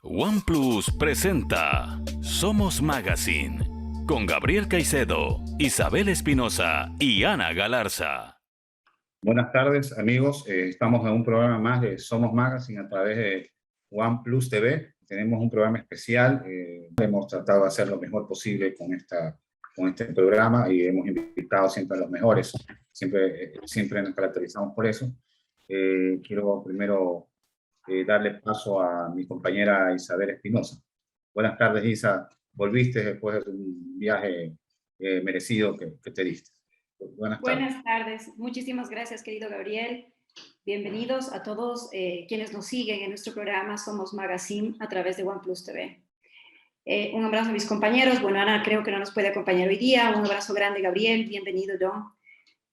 OnePlus presenta Somos Magazine con Gabriel Caicedo, Isabel Espinosa y Ana Galarza. Buenas tardes, amigos. Estamos en un programa más de Somos Magazine a través de OnePlus TV. Tenemos un programa especial. Hemos tratado de hacer lo mejor posible con este programa y hemos invitado siempre a los mejores. Siempre nos caracterizamos por eso. Quiero primero darle paso a mi compañera Isabel Espinosa. Buenas tardes, Isa. Volviste después de un viaje merecido que te diste. Buenas tardes. Muchísimas gracias, querido Gabriel. Bienvenidos a todos quienes nos siguen en nuestro programa Somos Magazine a través de OnePlus TV. Un abrazo a mis compañeros. Bueno, Ana creo que no nos puede acompañar hoy día. Un abrazo grande, Gabriel. Bienvenido, John.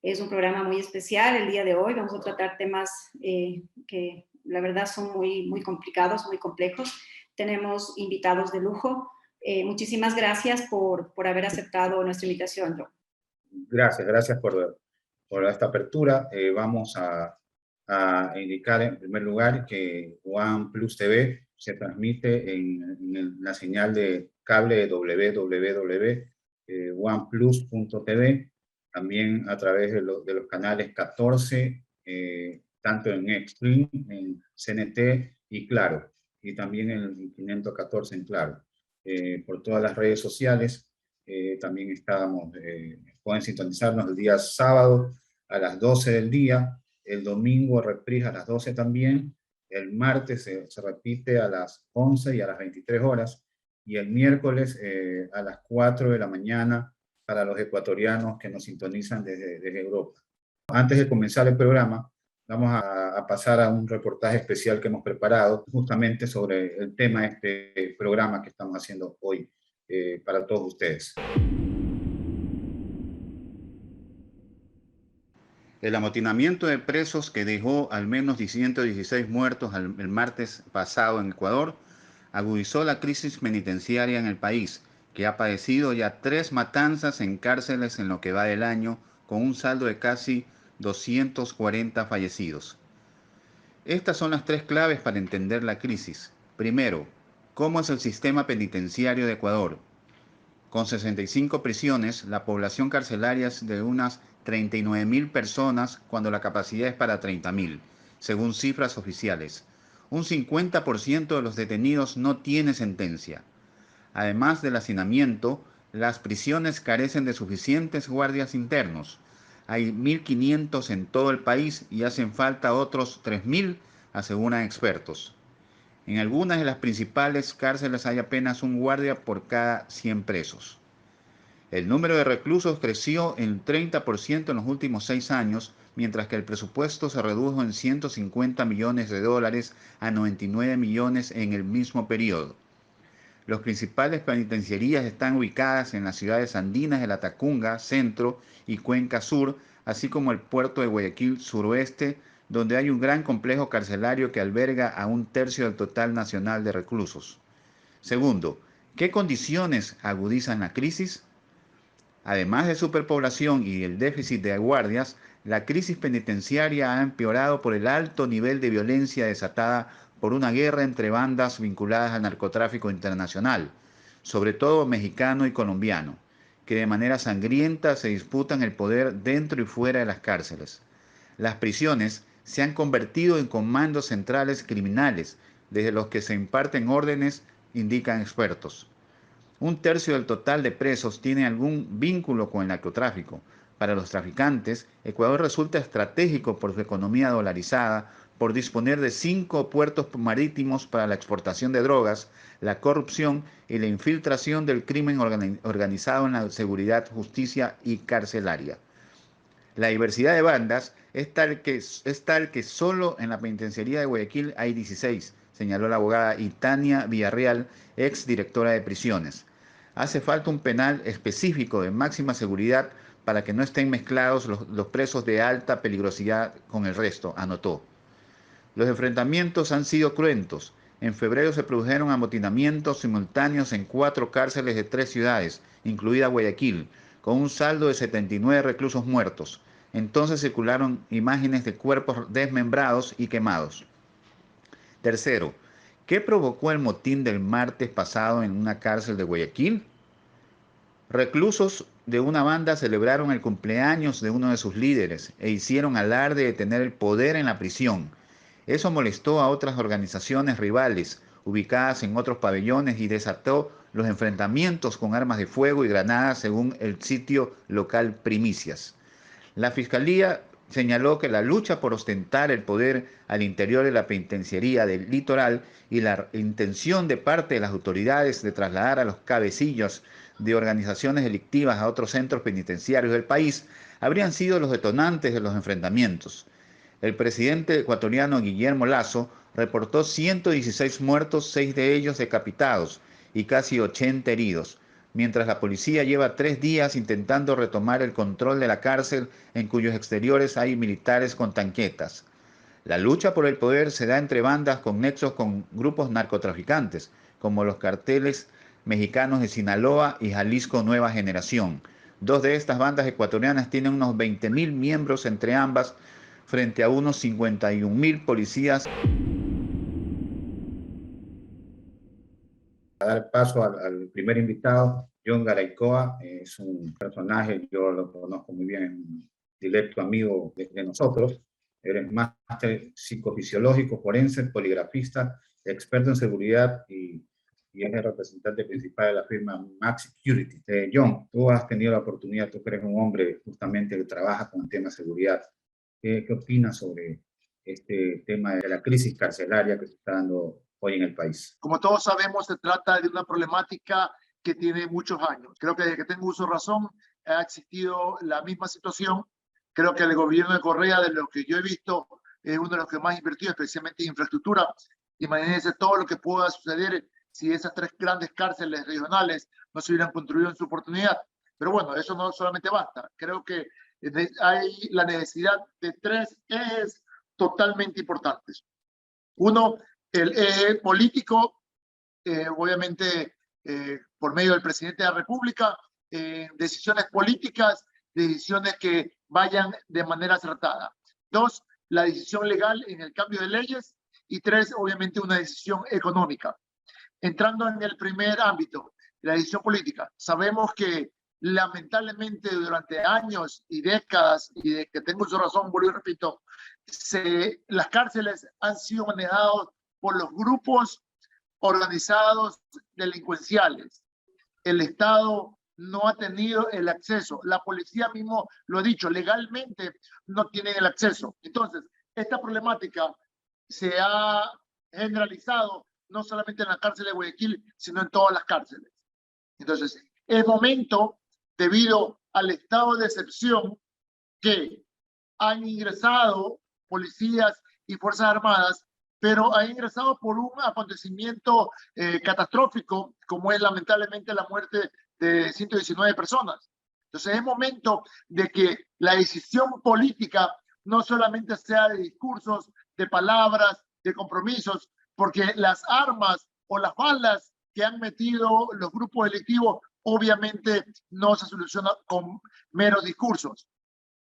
Es un programa muy especial el día de hoy. Vamos a tratar temas que la verdad son muy complicados, muy complejos. Tenemos invitados de lujo. Muchísimas gracias por haber aceptado nuestra invitación, John. Gracias por esta apertura. Vamos a indicar en primer lugar que OnePlus TV se transmite en la señal de cable www.oneplus.tv, también a través de los canales 14, tanto en Extreme, en CNT y Claro, y también en 514 en Claro. Por todas las redes sociales también pueden sintonizarnos el día sábado a las 12 del día, el domingo reprise a las 12 también, el martes se repite a las 11 y a las 23 horas, y el miércoles a las 4 de la mañana para los ecuatorianos que nos sintonizan desde Europa. Antes de comenzar el programa, vamos a pasar a un reportaje especial que hemos preparado justamente sobre el tema de este programa que estamos haciendo hoy para todos ustedes. El amotinamiento de presos que dejó al menos 116 muertos el martes pasado en Ecuador agudizó la crisis penitenciaria en el país, que ha padecido ya 3 matanzas en cárceles en lo que va del año, con un saldo de casi 240 fallecidos. Estas son las 3 claves para entender la crisis. Primero, ¿cómo es el sistema penitenciario de Ecuador? Con 65 prisiones, la población carcelaria es de unas 39.000 personas cuando la capacidad es para 30.000, según cifras oficiales. Un 50% de los detenidos no tiene sentencia. Además del hacinamiento, las prisiones carecen de suficientes guardias internos. Hay 1.500 en todo el país y hacen falta otros 3.000, aseguran expertos. En algunas de las principales cárceles hay apenas un guardia por cada 100 presos. El número de reclusos creció en 30% en los últimos 6 años, mientras que el presupuesto se redujo en $150 millones a 99 millones en el mismo periodo. Las principales penitenciarías están ubicadas en las ciudades andinas de La Tacunga, Centro y Cuenca Sur, así como el puerto de Guayaquil Suroeste, donde hay un gran complejo carcelario que alberga a 1/3 del total nacional de reclusos. Segundo, ¿qué condiciones agudizan la crisis? Además de superpoblación y el déficit de guardias, la crisis penitenciaria ha empeorado por el alto nivel de violencia desatada por una guerra entre bandas vinculadas al narcotráfico internacional, sobre todo mexicano y colombiano, que de manera sangrienta se disputan el poder dentro y fuera de las cárceles. Las prisiones se han convertido en comandos centrales criminales, desde los que se imparten órdenes, indican expertos. 1/3 del total de presos tiene algún vínculo con el narcotráfico. Para los traficantes, Ecuador resulta estratégico por su economía dolarizada, por disponer de 5 puertos marítimos para la exportación de drogas, la corrupción y la infiltración del crimen organizado en la seguridad, justicia y carcelaria. La diversidad de bandas es tal que solo en la penitenciaría de Guayaquil hay 16, señaló la abogada Itania Villarreal, ex directora de prisiones. Hace falta un penal específico de máxima seguridad para que no estén mezclados los presos de alta peligrosidad con el resto, anotó. Los enfrentamientos han sido cruentos. En febrero se produjeron amotinamientos simultáneos en 4 cárceles de 3 ciudades, incluida Guayaquil, con un saldo de 79 reclusos muertos. Entonces circularon imágenes de cuerpos desmembrados y quemados. Tercero, ¿Qué provocó el motín del martes pasado en una cárcel de Guayaquil? Reclusos de una banda celebraron el cumpleaños de uno de sus líderes e hicieron alarde de tener el poder en la prisión. Eso molestó a otras organizaciones rivales ubicadas en otros pabellones y desató los enfrentamientos con armas de fuego y granadas, según el sitio local Primicias. La Fiscalía señaló que la lucha por ostentar el poder al interior de la penitenciaría del Litoral y la intención de parte de las autoridades de trasladar a los cabecillos de organizaciones delictivas a otros centros penitenciarios del país habrían sido los detonantes de los enfrentamientos. El presidente ecuatoriano Guillermo Lasso reportó 116 muertos, 6 de ellos decapitados y casi 80 heridos, mientras la policía lleva 3 días intentando retomar el control de la cárcel en cuyos exteriores hay militares con tanquetas. La lucha por el poder se da entre bandas con nexos con grupos narcotraficantes, como los carteles mexicanos de Sinaloa y Jalisco Nueva Generación. 2 de estas bandas ecuatorianas tienen unos 20.000 miembros entre ambas, frente a unos 51.000 policías. A dar paso al primer invitado, John Garaycoa. Es un personaje, yo lo conozco muy bien, un directo amigo de nosotros. Él es máster psicofisiológico, forense, poligrafista, experto en seguridad y es el representante principal de la firma Max Security. John, tú has tenido la oportunidad, tú que eres un hombre justamente que trabaja con el tema de seguridad. ¿Qué opinas sobre este tema de la crisis carcelaria que se está dando hoy en el país? Como todos sabemos, se trata de una problemática que tiene muchos años. Creo que desde que tengo uso de razón ha existido la misma situación. Creo que el gobierno de Correa, de lo que yo he visto, es uno de los que más ha invertido, especialmente en infraestructura. Imagínense todo lo que pueda suceder si esas 3 grandes cárceles regionales no se hubieran construido en su oportunidad. Pero bueno, eso no solamente basta. Creo que hay la necesidad de 3 ejes totalmente importantes. Uno, el eje político, obviamente por medio del presidente de la República, decisiones políticas, decisiones que vayan de manera acertada. 2, la decisión legal en el cambio de leyes. Y 3, obviamente, una decisión económica. Entrando en el primer ámbito, la decisión política, sabemos que lamentablemente durante años y décadas, y de que tengo su razón, vuelvo y repito, las cárceles han sido manejadas por los grupos organizados delincuenciales. El Estado no ha tenido el acceso. La policía mismo lo ha dicho, legalmente no tienen el acceso. Entonces, esta problemática se ha generalizado no solamente en la cárcel de Guayaquil, sino en todas las cárceles. Entonces, es momento, debido al estado de excepción que han ingresado policías y fuerzas armadas, pero han ingresado por un acontecimiento catastrófico, como es lamentablemente la muerte de 119 personas. Entonces es momento de que la decisión política no solamente sea de discursos, de palabras, de compromisos, porque las armas o las balas que han metido los grupos delictivos obviamente no se solucionan con meros discursos.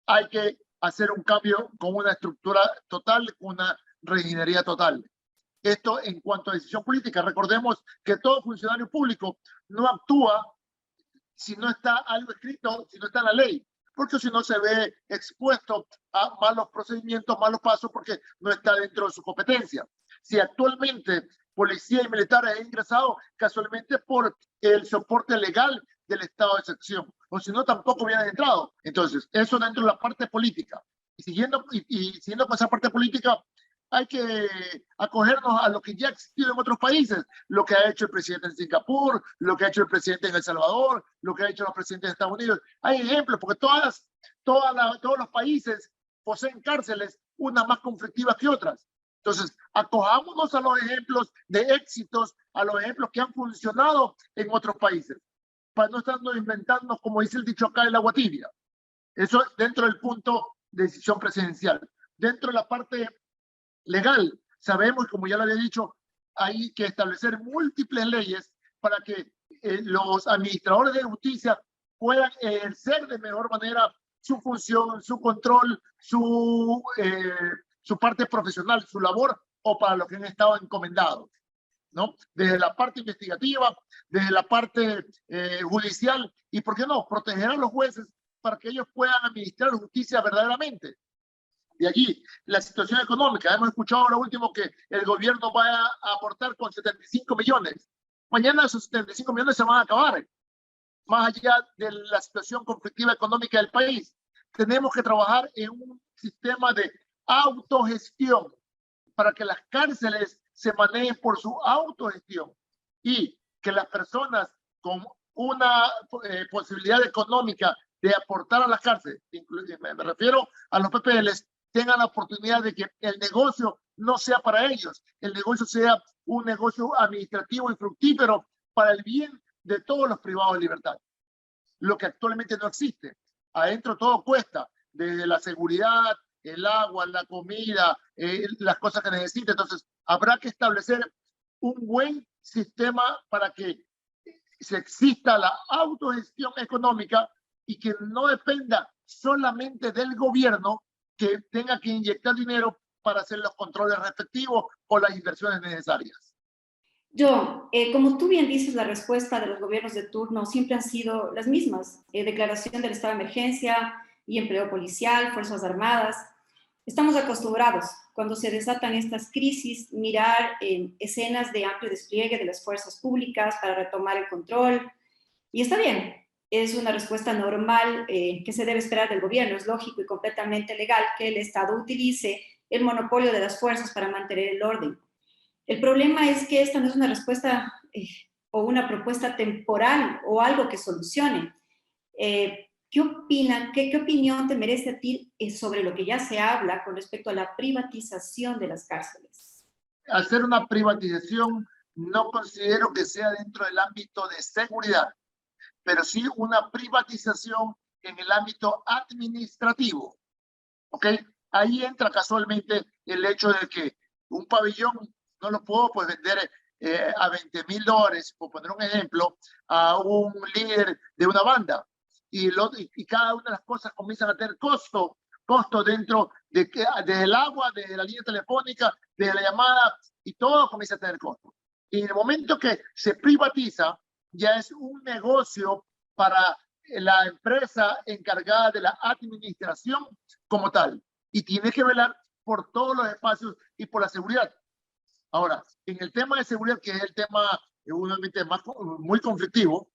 Hay que hacer un cambio con una estructura total, una reingeniería total. Esto en cuanto a decisión política. Recordemos que todo funcionario público no actúa si no está algo escrito, si no está en la ley, porque si no se ve expuesto a malos procedimientos, malos pasos, porque no está dentro de su competencia. Si actualmente policía y militares han ingresado casualmente por el soporte legal del estado de excepción, o si no, tampoco hubieran entrado. Entonces, eso dentro de la parte política. Y siguiendo con esa parte política, hay que acogernos a lo que ya ha existido en otros países, lo que ha hecho el presidente en Singapur, lo que ha hecho el presidente en El Salvador, lo que ha hecho los presidentes de Estados Unidos. Hay ejemplos, porque todos los países poseen cárceles, unas más conflictivas que otras. Entonces, acojámonos a los ejemplos de éxitos, a los ejemplos que han funcionado en otros países, para no estar inventando, como dice el dicho acá, el agua tibia. Eso dentro del punto de decisión presidencial. Dentro de la parte legal, sabemos, como ya lo había dicho, hay que establecer múltiples leyes para que los administradores de justicia puedan ejercer de mejor manera su función, su control, su parte profesional, su labor, o para lo que han estado encomendados. ¿no? Desde la parte investigativa, desde la parte judicial, y por qué no, proteger a los jueces para que ellos puedan administrar justicia verdaderamente. De allí, la situación económica. Hemos escuchado ahora último que el gobierno va a aportar con 75 millones. Mañana esos 75 millones se van a acabar. Más allá de la situación conflictiva económica del país, tenemos que trabajar en un sistema de autogestión para que las cárceles se manejen por su autogestión y que las personas con una posibilidad económica de aportar a las cárceles, me refiero a los PPLs, tengan la oportunidad de que el negocio no sea para ellos, el negocio sea un negocio administrativo y fructífero para el bien de todos los privados de libertad. Lo que actualmente no existe. Adentro todo cuesta, desde la seguridad, el agua, la comida, las cosas que necesita. Entonces, habrá que establecer un buen sistema para que se exista la autogestión económica y que no dependa solamente del gobierno que tenga que inyectar dinero para hacer los controles respectivos o las inversiones necesarias. John, como tú bien dices, la respuesta de los gobiernos de turno siempre han sido las mismas. Declaración del estado de emergencia y empleo policial, fuerzas armadas. Estamos acostumbrados, cuando se desatan estas crisis, mirar escenas de amplio despliegue de las fuerzas públicas para retomar el control. Y está bien, es una respuesta normal que se debe esperar del gobierno. Es lógico y completamente legal que el Estado utilice el monopolio de las fuerzas para mantener el orden. El problema es que esta no es una respuesta o una propuesta temporal o algo que solucione. ¿Qué opina, qué opinión te merece a ti sobre lo que ya se habla con respecto a la privatización de las cárceles? Hacer una privatización no considero que sea dentro del ámbito de seguridad, pero sí una privatización en el ámbito administrativo. ¿Ok? Ahí entra casualmente el hecho de que un pabellón no lo puedo pues vender a $20,000, por poner un ejemplo, a un líder de una banda. Y cada una de las cosas comienzan a tener costo dentro del agua, de la línea telefónica, de la llamada, y todo comienza a tener costo. Y en el momento que se privatiza, ya es un negocio para la empresa encargada de la administración como tal. Y tiene que velar por todos los espacios y por la seguridad. Ahora, en el tema de seguridad, que es el tema muy conflictivo,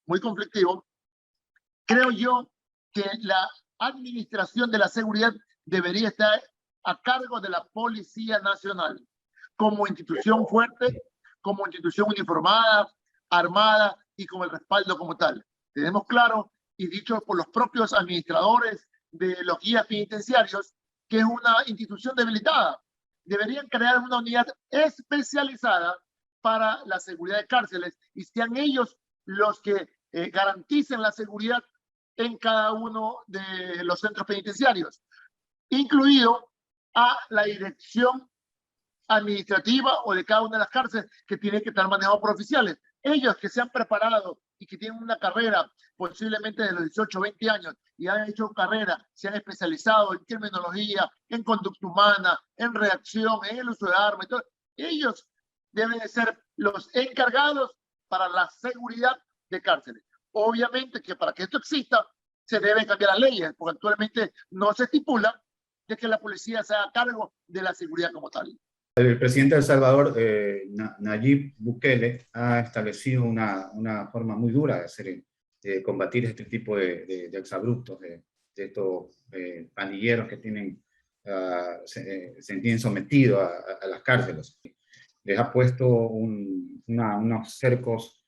creo yo que la administración de la seguridad debería estar a cargo de la Policía Nacional, como institución fuerte, como institución uniformada, armada y con el respaldo como tal. Tenemos claro, y dicho por los propios administradores de los guías penitenciarios, que es una institución debilitada. Deberían crear una unidad especializada para la seguridad de cárceles y sean ellos los que garanticen la seguridad en cada uno de los centros penitenciarios, incluido a la dirección administrativa o de cada una de las cárceles que tiene que estar manejado por oficiales. Ellos que se han preparado y que tienen una carrera posiblemente de los 18 o 20 años y han hecho carrera, se han especializado en criminología, en conducta humana, en reacción, en el uso de armas. Entonces, ellos deben de ser los encargados para la seguridad de cárceles. Obviamente que para que esto exista se deben cambiar las leyes, porque actualmente no se estipula de que la policía se haga cargo de la seguridad como tal. El presidente de El Salvador, Nayib Bukele, ha establecido una forma muy dura de combatir este tipo de exabruptos, de estos pandilleros que se tienen sometidos a las cárceles. Les ha puesto unos cercos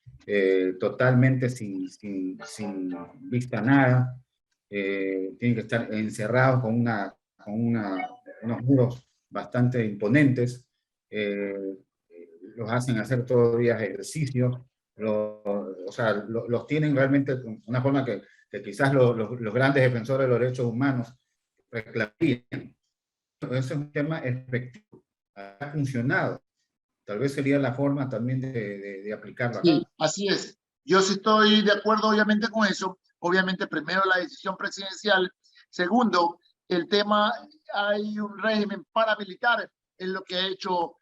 totalmente sin vista a nada. Tienen que estar encerrados con unos muros bastante imponentes, los hacen hacer todos los días ejercicios, los tienen realmente de una forma que quizás los grandes defensores de los derechos humanos reclamarían. Ese es un tema efectivo, ha funcionado. Tal vez sería la forma también de aplicarlo acá. Sí, así es. Yo sí estoy de acuerdo obviamente con eso. Obviamente primero la decisión presidencial. Segundo, el tema, hay un régimen paramilitar, es lo que ha hecho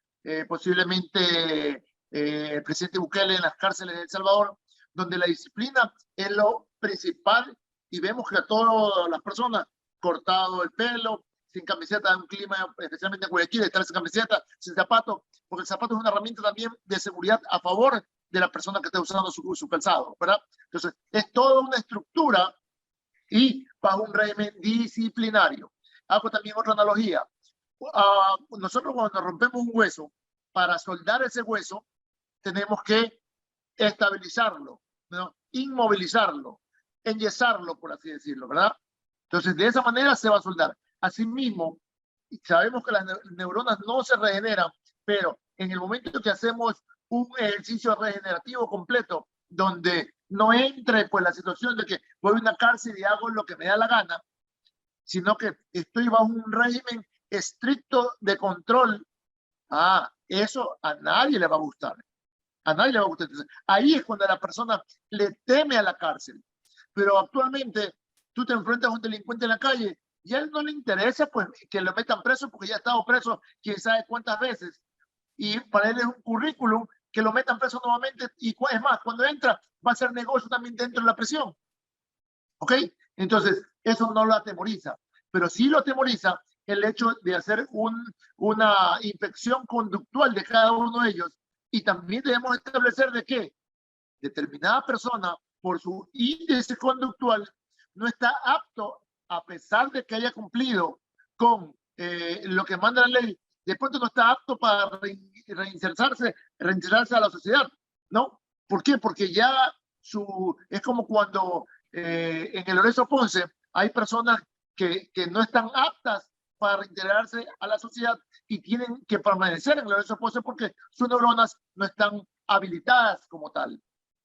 posiblemente el presidente Bukele en las cárceles de El Salvador, donde la disciplina es lo principal y vemos que a todas las personas cortado el pelo, sin camiseta, en un clima, especialmente en Guayaquil, estar sin camiseta, sin zapato, porque el zapato es una herramienta también de seguridad a favor de la persona que está usando su calzado, ¿verdad? Entonces, es toda una estructura y bajo un régimen disciplinario. Hago también otra analogía. Nosotros cuando rompemos un hueso, para soldar ese hueso, tenemos que estabilizarlo, ¿no? Inmovilizarlo, enyesarlo, por así decirlo, ¿verdad? Entonces, de esa manera se va a soldar. Asimismo, sabemos que las neuronas no se regeneran, pero en el momento que hacemos un ejercicio regenerativo completo, donde no entre pues la situación de que voy a una cárcel y hago lo que me da la gana, sino que estoy bajo un régimen estricto de control, eso a nadie le va a gustar. A nadie le va a gustar. Entonces, ahí es cuando la persona le teme a la cárcel. Pero actualmente tú te enfrentas a un delincuente en la calle y a él no le interesa pues que lo metan preso porque ya ha estado preso quién sabe cuántas veces. Y para él es un currículum que lo metan preso nuevamente y es más, cuando entra va a hacer negocio también dentro de la prisión. ¿Ok? Entonces, eso no lo atemoriza. Pero sí lo atemoriza el hecho de hacer una inspección conductual de cada uno de ellos. Y también debemos establecer de que determinada persona, por su índice conductual, no está apto, a pesar de que haya cumplido con lo que manda la ley, de pronto no está apto para reinsertarse a la sociedad, ¿no? ¿Por qué? Porque ya es como cuando en el Lorenzo Ponce hay personas que no están aptas para reintegrarse a la sociedad y tienen que permanecer en el Lorenzo Ponce porque sus neuronas no están habilitadas como tal,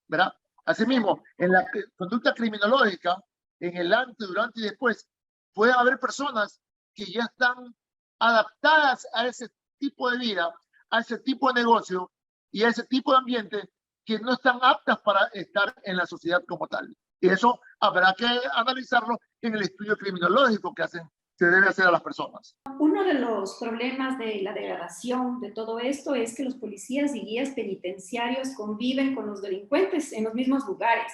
¿verdad? Asimismo, en la conducta criminológica, en el antes, durante y después, puede haber personas que ya están adaptadas a ese tipo de vida, a ese tipo de negocio y a ese tipo de ambiente que no están aptas para estar en la sociedad como tal. Y eso habrá que analizarlo en el estudio criminológico que se debe hacer a las personas. Uno de los problemas de la degradación de todo esto es que los policías y guías penitenciarios conviven con los delincuentes en los mismos lugares.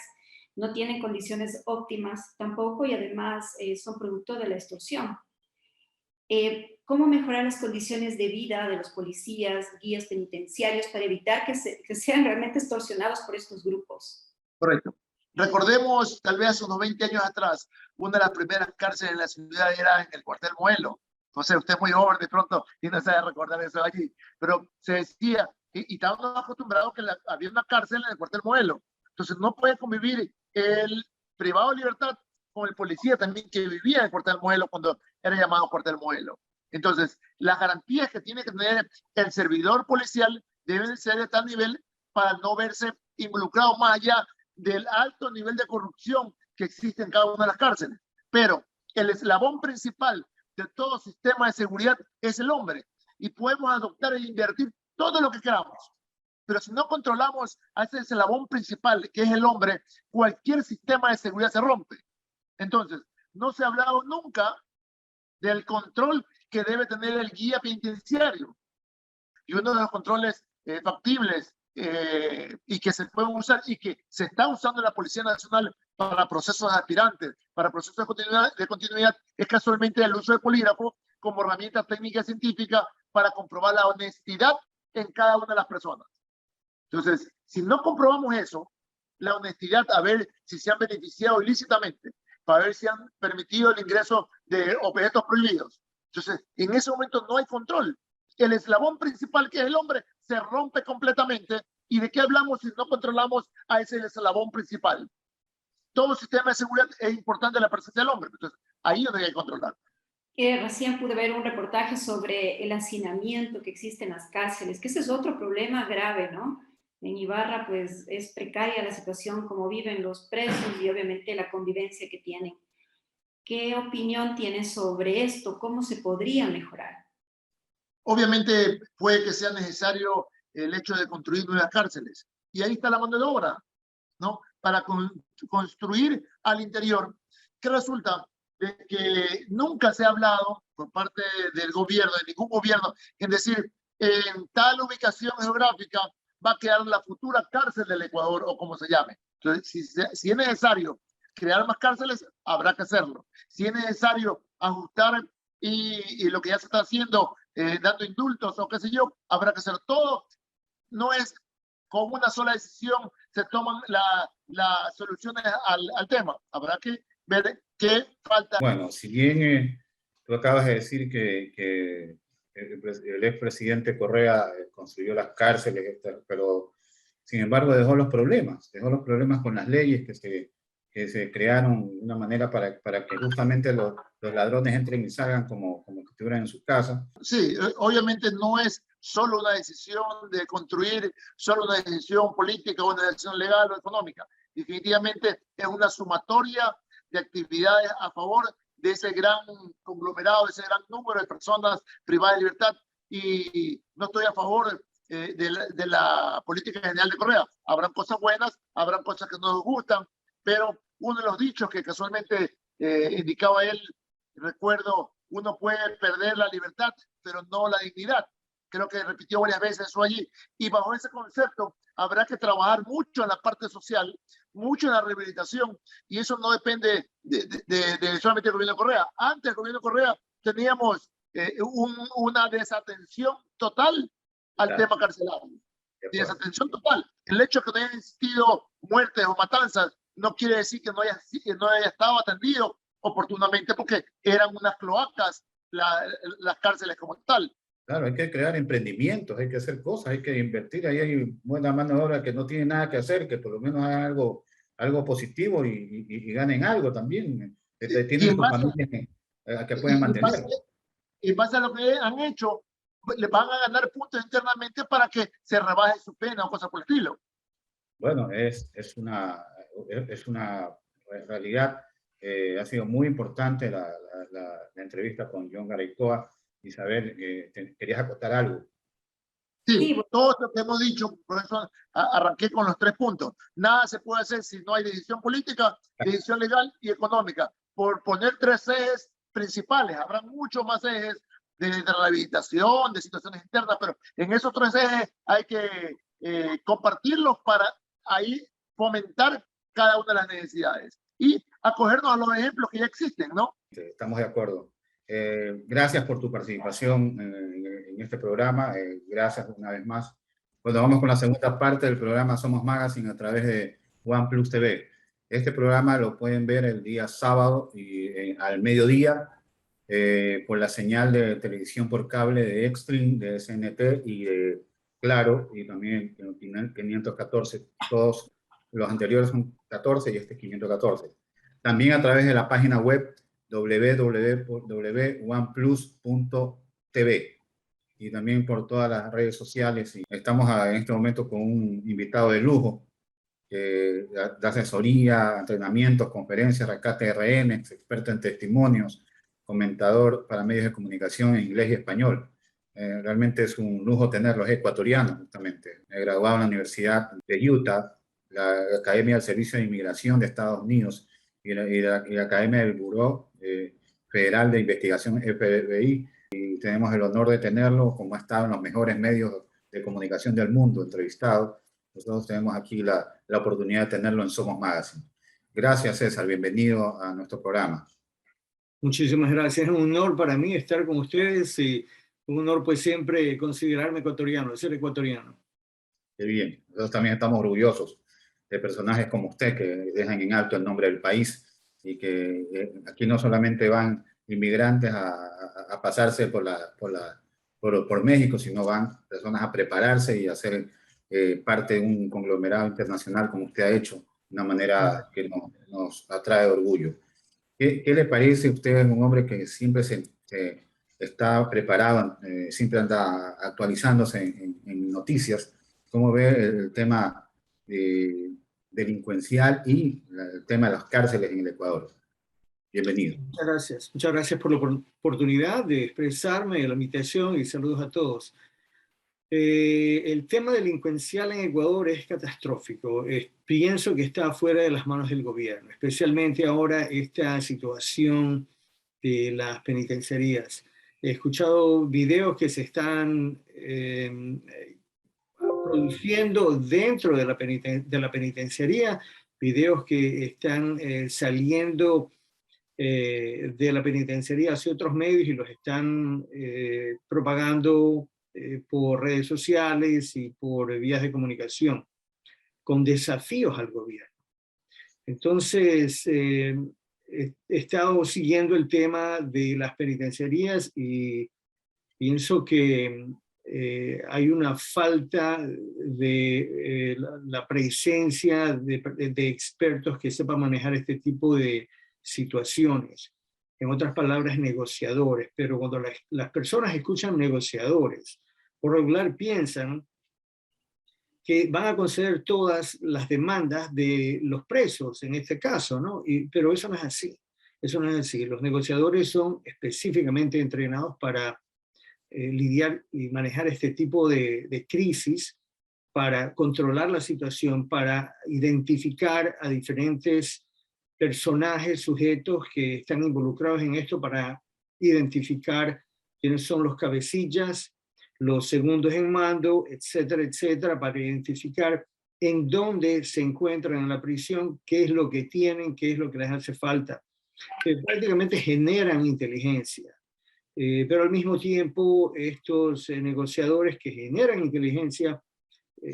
No tienen condiciones óptimas tampoco y además son producto de la extorsión. ¿Cómo mejorar las condiciones de vida de los policías, guías penitenciarios para evitar que sean realmente extorsionados por estos grupos? Correcto. Recordemos, tal vez hace unos 20 años atrás, una de las primeras cárceles en la ciudad era en el cuartel Moelo. Entonces, usted es muy joven de pronto y no sabe recordar eso allí. Pero se decía, y estábamos acostumbrados que había una cárcel en el cuartel Moelo. Entonces, no puede convivir el privado de libertad con el policía también que vivía en el cuartel Moelo cuando era llamado cuartel Moelo. Entonces, las garantías que tiene que tener el servidor policial deben ser de tal nivel para no verse involucrado más allá del alto nivel de corrupción que existe en cada una de las cárceles. Pero el eslabón principal de todo sistema de seguridad es el hombre y podemos adoptar e invertir todo lo que queramos. Pero si no controlamos a ese eslabón principal, que es el hombre, cualquier sistema de seguridad se rompe. Entonces, no se ha hablado nunca del control que debe tener el guía penitenciario. Y uno de los controles factibles y que se pueden usar y que se está usando en la Policía Nacional para procesos de aspirantes, para procesos de continuidad, es casualmente el uso de polígrafo como herramienta técnica y científica para comprobar la honestidad en cada una de las personas. Entonces, si no comprobamos eso, la honestidad, a ver si se han beneficiado ilícitamente, para ver si han permitido el ingreso de objetos prohibidos. Entonces, en ese momento no hay control. El eslabón principal, que es el hombre, se rompe completamente. ¿Y de qué hablamos si no controlamos a ese eslabón principal? Todo sistema de seguridad es importante la presencia del hombre. Entonces, ahí es donde hay que controlar. Recién pude ver un reportaje sobre el hacinamiento que existe en las cárceles, que ese es otro problema grave, ¿no? En Ibarra, pues, es precaria la situación, como viven los presos y obviamente la convivencia que tienen. ¿Qué opinión tienes sobre esto? ¿Cómo se podría mejorar? Obviamente puede que sea necesario el hecho de construir nuevas cárceles. Y ahí está la mano de obra, ¿no? Para construir al interior, que resulta de que nunca se ha hablado por parte del gobierno, de ningún gobierno, en decir, en tal ubicación geográfica va a quedar la futura cárcel del Ecuador o como se llame. Entonces, si es necesario crear más cárceles, habrá que hacerlo. Si es necesario ajustar y lo que ya se está haciendo, dando indultos o qué sé yo, habrá que hacer todo. No es con una sola decisión se toman las soluciones al tema. Habrá que ver qué falta. Bueno, si bien tú acabas de decir que el expresidente Correa construyó las cárceles, pero sin embargo dejó los problemas con las leyes que se crearon de una manera para que justamente los ladrones entren y salgan como que estuvieran en sus casas. Sí, obviamente no es solo una decisión de construir, solo una decisión política o una decisión legal o económica. Definitivamente es una sumatoria de actividades a favor de ese gran conglomerado, de ese gran número de personas privadas de libertad. Y no estoy a favor de la política general de Correa. Habrán cosas buenas, habrán cosas que no nos gustan, pero uno de los dichos que casualmente indicaba él, recuerdo, uno puede perder la libertad, pero no la dignidad. Creo que repitió varias veces eso allí. Y bajo ese concepto habrá que trabajar mucho en la parte social, mucho en la rehabilitación, y eso no depende de solamente el gobierno de Correa. Antes del gobierno de Correa teníamos una desatención total al tema carcelario. Desatención total. El hecho de que no hayan existido muertes o matanzas no quiere decir que no haya estado atendido oportunamente, porque eran unas cloacas las cárceles como tal. Claro, hay que crear emprendimientos, hay que hacer cosas, hay que invertir. Ahí hay buena mano de obra que no tiene nada que hacer, que por lo menos hagan algo positivo y ganen algo también. Tienen sus familias que pueden mantener. Y base a lo que han hecho, le van a ganar puntos internamente para que se rebaje su pena o cosas por el estilo. Bueno, es una realidad. Ha sido muy importante la entrevista con John Garaycoa. Isabel, ¿querías acotar algo? Sí, todo lo que hemos dicho, por eso arranqué con los 3 puntos. Nada se puede hacer si no hay decisión política, decisión legal y económica. Por poner 3 ejes principales, habrá muchos más ejes de rehabilitación, de situaciones internas, pero en esos 3 ejes hay que compartirlos para ahí fomentar cada una de las necesidades y acogernos a los ejemplos que ya existen, ¿no? Estamos de acuerdo. Gracias por tu participación en este programa. Gracias una vez más. Bueno, vamos con la segunda parte del programa Somos Magazine a través de OnePlus TV. Este programa lo pueden ver el día sábado al mediodía por la señal de televisión por cable de Extreme, de SNT y de Claro, y también 514. Todos los anteriores son 14 y este es 514. También a través de la página web www.oneplus.tv y también por todas las redes sociales. Y estamos en este momento con un invitado de lujo que da asesoría, entrenamientos, conferencias, rescate de rehenes, experto en testimonios, comentador para medios de comunicación en inglés y español. Realmente es un lujo tenerlo, es ecuatoriano justamente. He graduado en la Universidad de Utah, la Academia del Servicio de Inmigración de Estados Unidos y la Academia del Buró Federal de Investigación FBI, y tenemos el honor de tenerlo, como ha estado en los mejores medios de comunicación del mundo, entrevistado. Nosotros tenemos aquí la oportunidad de tenerlo en Somos Magazine. Gracias, César. Bienvenido a nuestro programa. Muchísimas gracias. Es un honor para mí estar con ustedes y un honor pues siempre considerarme ecuatoriano, ser ecuatoriano. Qué bien. Nosotros también estamos orgullosos de personajes como usted que dejan en alto el nombre del país y que aquí no solamente van inmigrantes a pasarse por México, sino van personas a prepararse y a ser parte de un conglomerado internacional como usted ha hecho, de una manera que nos atrae orgullo. ¿Qué le parece a usted, un hombre que siempre está preparado, siempre anda actualizándose en noticias? ¿Cómo ve el tema delincuencial y el tema de las cárceles en el Ecuador? Bienvenido. Muchas gracias por la oportunidad de expresarme, la invitación y saludos a todos. El tema delincuencial en Ecuador es catastrófico. Pienso que está fuera de las manos del gobierno, especialmente ahora esta situación de las penitenciarías. He escuchado videos que se están produciendo dentro de la, penitenciaría, videos que están saliendo de la penitenciaría hacia otros medios y los están propagando por redes sociales y por vías de comunicación, con desafíos al gobierno. Entonces, he estado siguiendo el tema de las penitenciarías y pienso que hay una falta de la presencia de expertos que sepan manejar este tipo de situaciones. En otras palabras, negociadores. Pero cuando las personas escuchan negociadores, por regular piensan que van a conceder todas las demandas de los presos, en este caso, ¿no? Pero eso no es así. Eso no es así. Los negociadores son específicamente entrenados para lidiar y manejar este tipo de crisis, para controlar la situación, para identificar a diferentes personajes, sujetos que están involucrados en esto, para identificar quiénes son los cabecillas, los segundos en mando, etcétera, etcétera, para identificar en dónde se encuentran en la prisión, qué es lo que tienen, qué es lo que les hace falta. Prácticamente generan inteligencia. Pero al mismo tiempo estos negociadores que generan inteligencia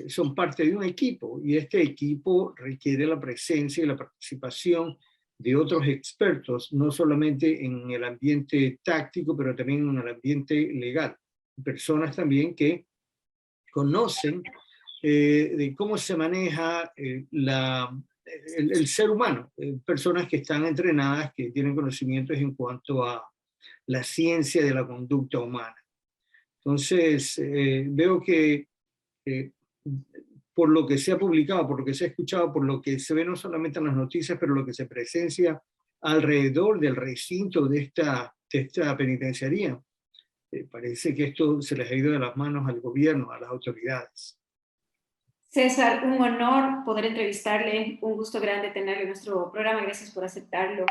son parte de un equipo, y este equipo requiere la presencia y la participación de otros expertos, no solamente en el ambiente táctico, pero también en el ambiente legal. Personas también que conocen de cómo se maneja el ser humano, personas que están entrenadas, que tienen conocimientos en cuanto a la ciencia de la conducta humana. Entonces, veo que por lo que se ha publicado, por lo que se ha escuchado, por lo que se ve no solamente en las noticias, pero lo que se presencia alrededor del recinto de esta penitenciaría, parece que esto se les ha ido de las manos al gobierno, a las autoridades. César, un honor poder entrevistarle, un gusto grande tenerle en nuestro programa, gracias por aceptarlo.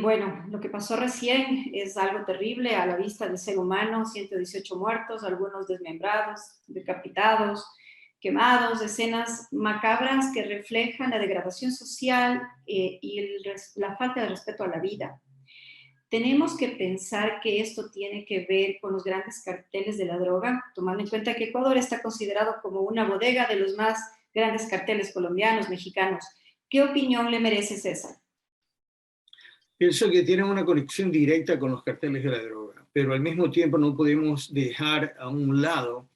Bueno, lo que pasó recién es algo terrible a la vista del ser humano, 118 muertos, algunos desmembrados, decapitados, quemados, escenas macabras que reflejan la degradación social y la falta de respeto a la vida. Tenemos que pensar que esto tiene que ver con los grandes carteles de la droga, tomando en cuenta que Ecuador está considerado como una bodega de los más grandes carteles colombianos, mexicanos. ¿Qué opinión le merece, César? Pienso que tienen una conexión directa con los carteles de la droga, pero al mismo tiempo no podemos dejar a un lado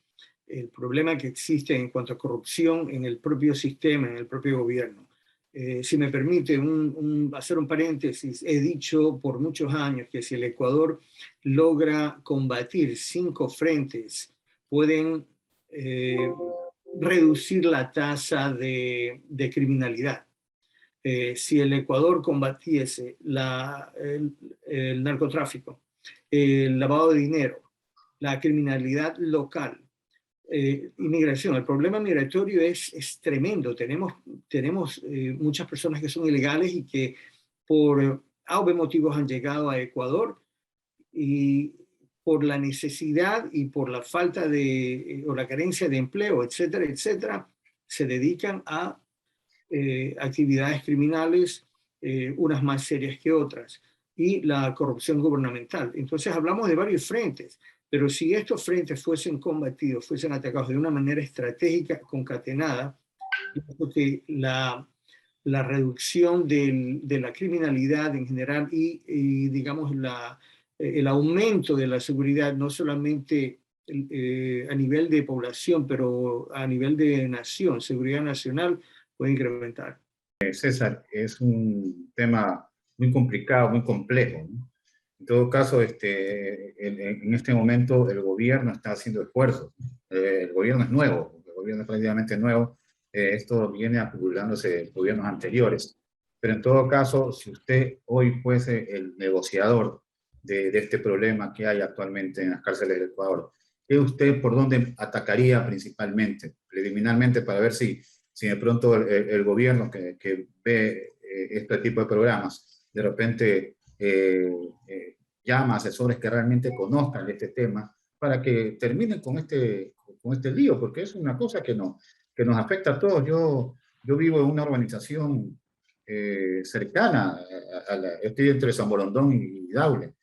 el problema que existe en cuanto a corrupción en el propio sistema, en el propio gobierno. Si me permite hacer un paréntesis, he dicho por muchos años que si el Ecuador logra combatir 5 frentes, pueden reducir la tasa de criminalidad. Si el Ecuador combatiese el narcotráfico, el lavado de dinero, la criminalidad local, inmigración, el problema migratorio es tremendo. Tenemos muchas personas que son ilegales y que por obvios motivos han llegado a Ecuador, y por la necesidad y por la falta o la carencia de empleo, etcétera, etcétera, se dedican a actividades criminales, unas más serias que otras, y la corrupción gubernamental. Entonces hablamos de varios frentes, pero si estos frentes fuesen combatidos, fuesen atacados de una manera estratégica, concatenada, pienso que la reducción de la criminalidad en general y digamos el aumento de la seguridad, no solamente a nivel de población, pero a nivel de nación, seguridad nacional, puede incrementar. César, es un tema muy complicado, muy complejo, ¿no? En todo caso, en este momento el gobierno está haciendo esfuerzos. El gobierno es nuevo, el gobierno es prácticamente nuevo. Esto viene acumulándose de gobiernos anteriores. Pero en todo caso, si usted hoy fuese el negociador de este problema que hay actualmente en las cárceles del Ecuador, ¿qué usted por dónde atacaría principalmente, preliminarmente, para ver si de pronto el gobierno que ve este tipo de programas de repente llama a asesores que realmente conozcan este tema para que terminen con con este lío, porque es una cosa que nos afecta a todos. Yo vivo en una urbanización cercana, estoy entre San Borondón y Daule,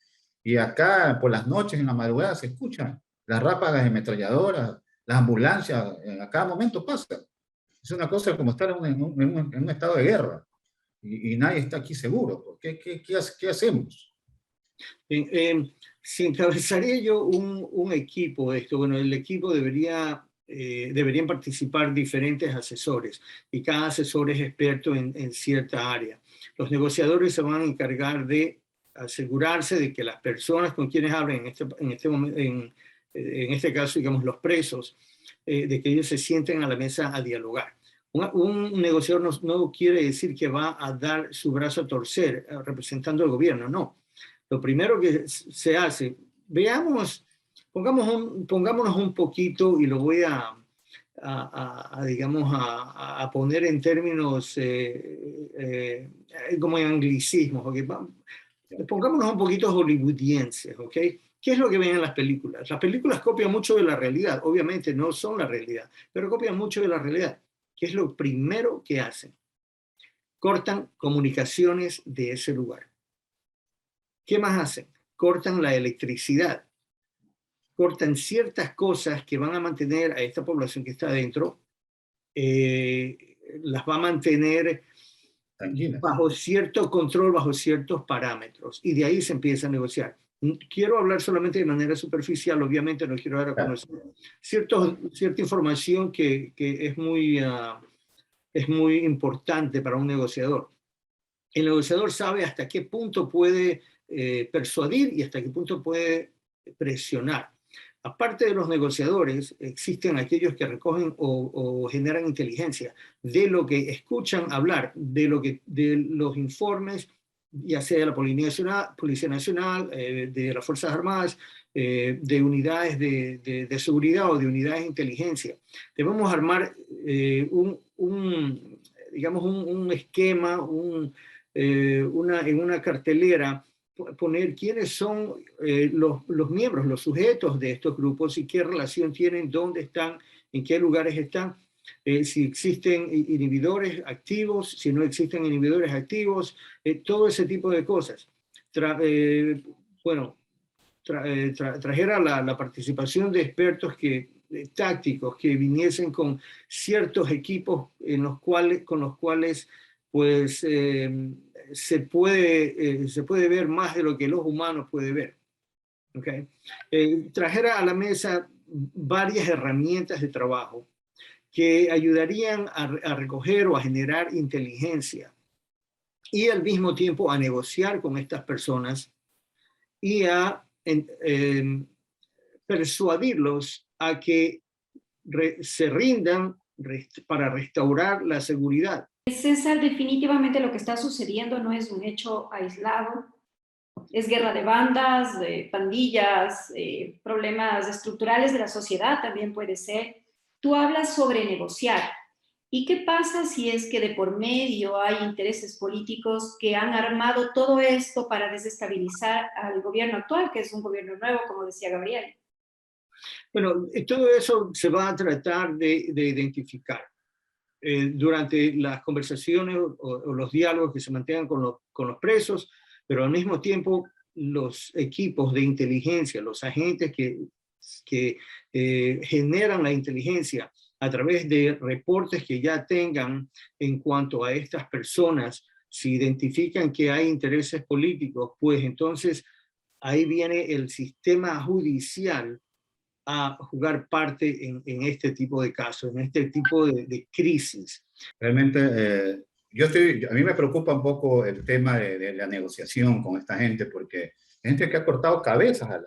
y acá por las noches, en la madrugada, se escuchan las ráfagas de ametralladoras, las ambulancias, a cada momento pasa. Es una cosa como estar en un estado de guerra, y nadie está aquí seguro. ¿Qué hacemos? Si encabezaría yo un equipo de esto, bueno, el equipo deberían participar diferentes asesores, y cada asesor es experto en cierta área. Los negociadores se van a encargar de asegurarse de que las personas con quienes hablen en este caso, digamos, los presos, de que ellos se sienten a la mesa a dialogar. Un negociador no quiere decir que va a dar su brazo a torcer representando al gobierno, no. Lo primero que se hace, pongámonos un poquito, y lo voy digamos, a poner en términos como en anglicismos, ¿okay? Pongámonos un poquito hollywoodienses, ¿ok? ¿Qué es lo que ven en las películas? Las películas copian mucho de la realidad, obviamente no son la realidad, pero copian mucho de la realidad. ¿Qué es lo primero que hacen? Cortan comunicaciones de ese lugar. ¿Qué más hacen? Cortan la electricidad. Cortan ciertas cosas que van a mantener a esta población que está adentro, las va a mantener bajo cierto control, bajo ciertos parámetros, y de ahí se empieza a negociar. Quiero hablar solamente de manera superficial, obviamente no quiero dar a conocer cierta información que es muy importante para un negociador. El negociador sabe hasta qué punto puede persuadir y hasta qué punto puede presionar. Aparte de los negociadores, existen aquellos que recogen o generan inteligencia de lo que escuchan hablar, de los informes, ya sea de la Policía Nacional, de las Fuerzas Armadas, de unidades de seguridad o de unidades de inteligencia. Debemos armar digamos, un esquema, en una cartelera, poner quiénes son los miembros, los sujetos de estos grupos y qué relación tienen, dónde están, en qué lugares están, si existen inhibidores activos, si no existen inhibidores activos, todo ese tipo de cosas. Trajera la participación de expertos tácticos que viniesen con ciertos equipos con los cuales pues se puede ver más de lo que los humanos pueden ver. ¿Okay? Trajera a la mesa varias herramientas de trabajo que ayudarían a recoger o a generar inteligencia, y al mismo tiempo a negociar con estas personas y a persuadirlos a que se rindan para restaurar la seguridad. César, definitivamente lo que está sucediendo no es un hecho aislado. Es guerra de bandas, de pandillas, problemas estructurales de la sociedad también puede ser. Tú hablas sobre negociar. ¿Y qué pasa si es que de por medio hay intereses políticos que han armado todo esto para desestabilizar al gobierno actual, que es un gobierno nuevo, como decía Gabriel? Bueno, todo eso se va a tratar de identificar durante las conversaciones o los diálogos que se mantengan con los presos, pero al mismo tiempo los equipos de inteligencia, los agentes que generan la inteligencia a través de reportes que ya tengan en cuanto a estas personas, si identifican que hay intereses políticos, pues entonces ahí viene el sistema judicial a jugar parte en este tipo de casos, en este tipo de crisis. Realmente, a mí me preocupa un poco el tema de la negociación con esta gente, porque hay gente que ha cortado cabezas,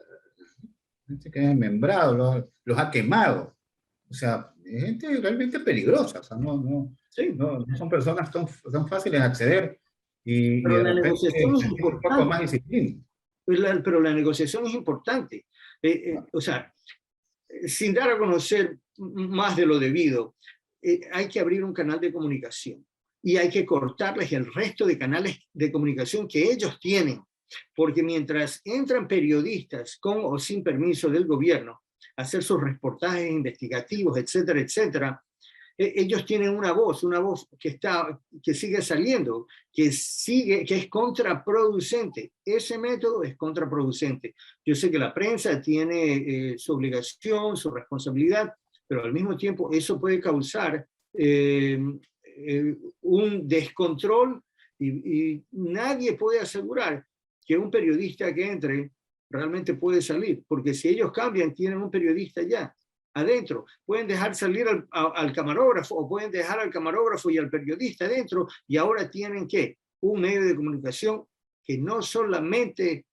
gente que ha desmembrado, los ha quemado. O sea, gente realmente peligrosa. O sea, no son personas tan fáciles de acceder. Pero la negociación es importante. Un poco más disciplina. Pero la negociación es importante. O sea, sin dar a conocer más de lo debido, hay que abrir un canal de comunicación y hay que cortarles el resto de canales de comunicación que ellos tienen, porque mientras entran periodistas con o sin permiso del gobierno, hacer sus reportajes investigativos, etcétera, etcétera, ellos tienen una voz que sigue saliendo, que es contraproducente. Ese método es contraproducente. Yo sé que la prensa tiene su obligación, su responsabilidad, pero al mismo tiempo eso puede causar un descontrol y nadie puede asegurar que un periodista que entre realmente puede salir, porque si ellos cambian, tienen un periodista ya adentro. Pueden dejar salir al camarógrafo o pueden dejar al camarógrafo y al periodista adentro y ahora tienen ¿qué? Un medio de comunicación que no solamente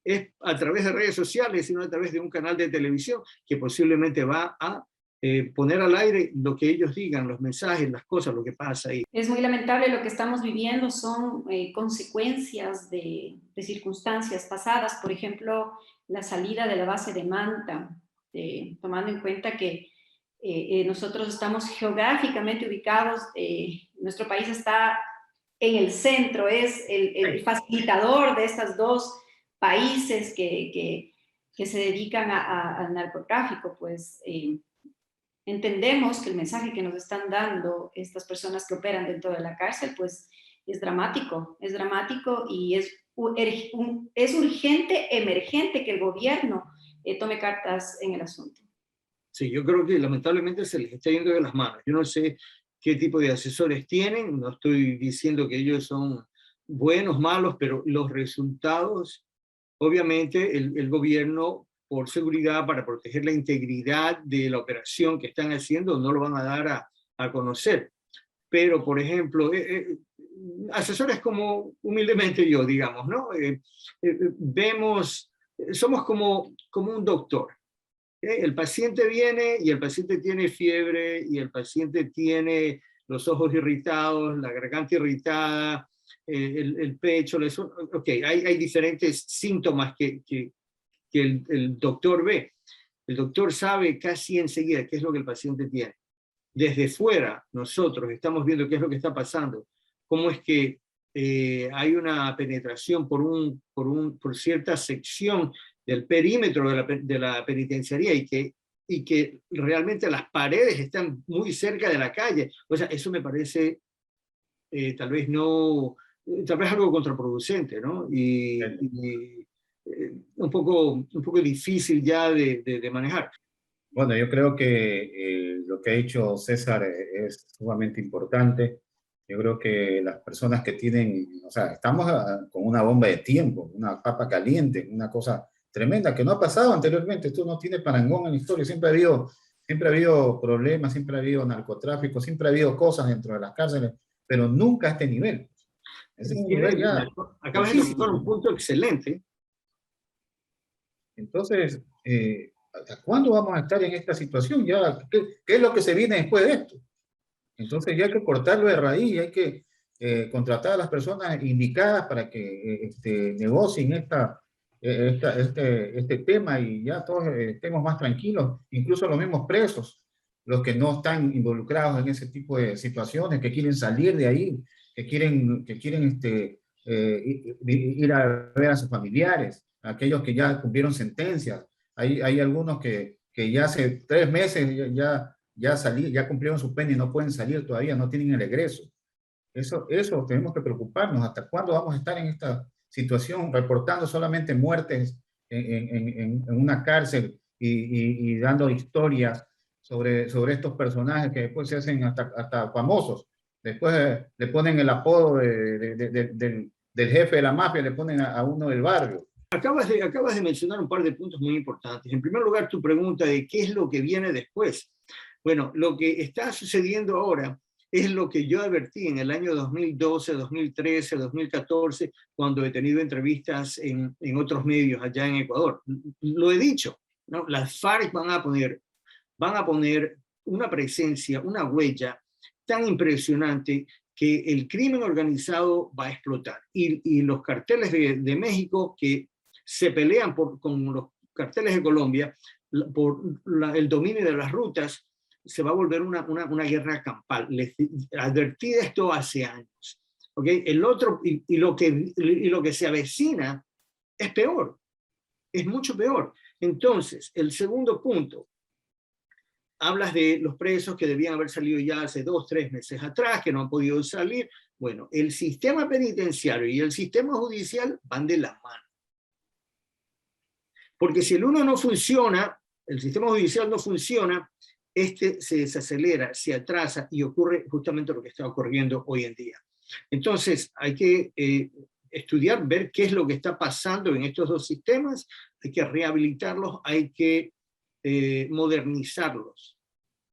es a través de redes sociales, sino a través de un canal de televisión que posiblemente va a poner al aire lo que ellos digan, los mensajes, las cosas, lo que pasa ahí. Es muy lamentable lo que estamos viviendo, son consecuencias de circunstancias pasadas, por ejemplo, la salida de la base de Manta, tomando en cuenta que nosotros estamos geográficamente ubicados, nuestro país está en el centro, es el facilitador de estos dos países que se dedican al narcotráfico, pues entendemos que el mensaje que nos están dando estas personas que operan dentro de la cárcel, pues es dramático y es urgente, emergente que el gobierno tome cartas en el asunto. Sí, yo creo que lamentablemente se les está yendo de las manos. Yo no sé qué tipo de asesores tienen, no estoy diciendo que ellos son buenos, malos, pero los resultados, obviamente el gobierno, por seguridad, para proteger la integridad de la operación que están haciendo, no lo van a dar a conocer. Pero, por ejemplo, asesores como humildemente yo, digamos, ¿no? Somos como un doctor. El paciente viene y el paciente tiene fiebre y el paciente tiene los ojos irritados, la garganta irritada, el pecho. Okay, hay diferentes síntomas que el doctor ve. El doctor sabe casi enseguida qué es lo que el paciente tiene. Desde fuera, nosotros estamos viendo qué es lo que está pasando, cómo es que hay una penetración por cierta sección del perímetro de la penitenciaría y que realmente las paredes están muy cerca de la calle. O sea, eso me parece tal vez algo contraproducente, ¿no? Un poco difícil ya de manejar. Bueno, yo creo que lo que ha dicho César es sumamente importante. Yo creo que las personas que tienen, o sea, estamos con una bomba de tiempo, una papa caliente, una cosa tremenda que no ha pasado anteriormente. Esto no tiene parangón en la historia. Siempre ha habido problemas, siempre ha habido narcotráfico, siempre ha habido cosas dentro de las cárceles, pero nunca a este nivel. Es un nivel ya. Acabas de tocar un punto excelente. Entonces, ¿hasta cuándo vamos a estar en esta situación? Ya, ¿qué es lo que se viene después de esto? Entonces ya hay que cortarlo de raíz, hay que contratar a las personas indicadas para que negocien este tema y ya todos estemos más tranquilos, incluso los mismos presos, los que no están involucrados en ese tipo de situaciones, que quieren salir de ahí, que quieren ir a ver a sus familiares, aquellos que ya cumplieron sentencias. Hay algunos que ya hace 3 meses ya cumplieron su pena y no pueden salir todavía, no tienen el egreso. Eso tenemos que preocuparnos. ¿Hasta cuándo vamos a estar en esta situación reportando solamente muertes en una cárcel y dando historias sobre estos personajes que después se hacen hasta famosos? Después le ponen el apodo del jefe de la mafia, le ponen a uno del barrio. Acabas de mencionar un par de puntos muy importantes. En primer lugar, tu pregunta de qué es lo que viene después. Bueno, lo que está sucediendo ahora es lo que yo advertí en el año 2012, 2013, 2014, cuando he tenido entrevistas en otros medios allá en Ecuador. Lo he dicho, ¿no? Las FARC van a poner una presencia, una huella tan impresionante que el crimen organizado va a explotar. Y los carteles de México que se pelean con los carteles de Colombia por el dominio de las rutas, se va a volver una guerra campal. Les advertí de esto hace años. ¿Okay? Lo que se avecina es peor, es mucho peor. Entonces, el segundo punto, hablas de los presos que debían haber salido ya hace 2, 3 meses atrás, que no han podido salir. Bueno, el sistema penitenciario y el sistema judicial van de la mano. Porque si el uno no funciona, el sistema judicial no funciona, este se desacelera, se atrasa y ocurre justamente lo que está ocurriendo hoy en día. Entonces, hay que estudiar, ver qué es lo que está pasando en estos dos sistemas, hay que rehabilitarlos, hay que modernizarlos.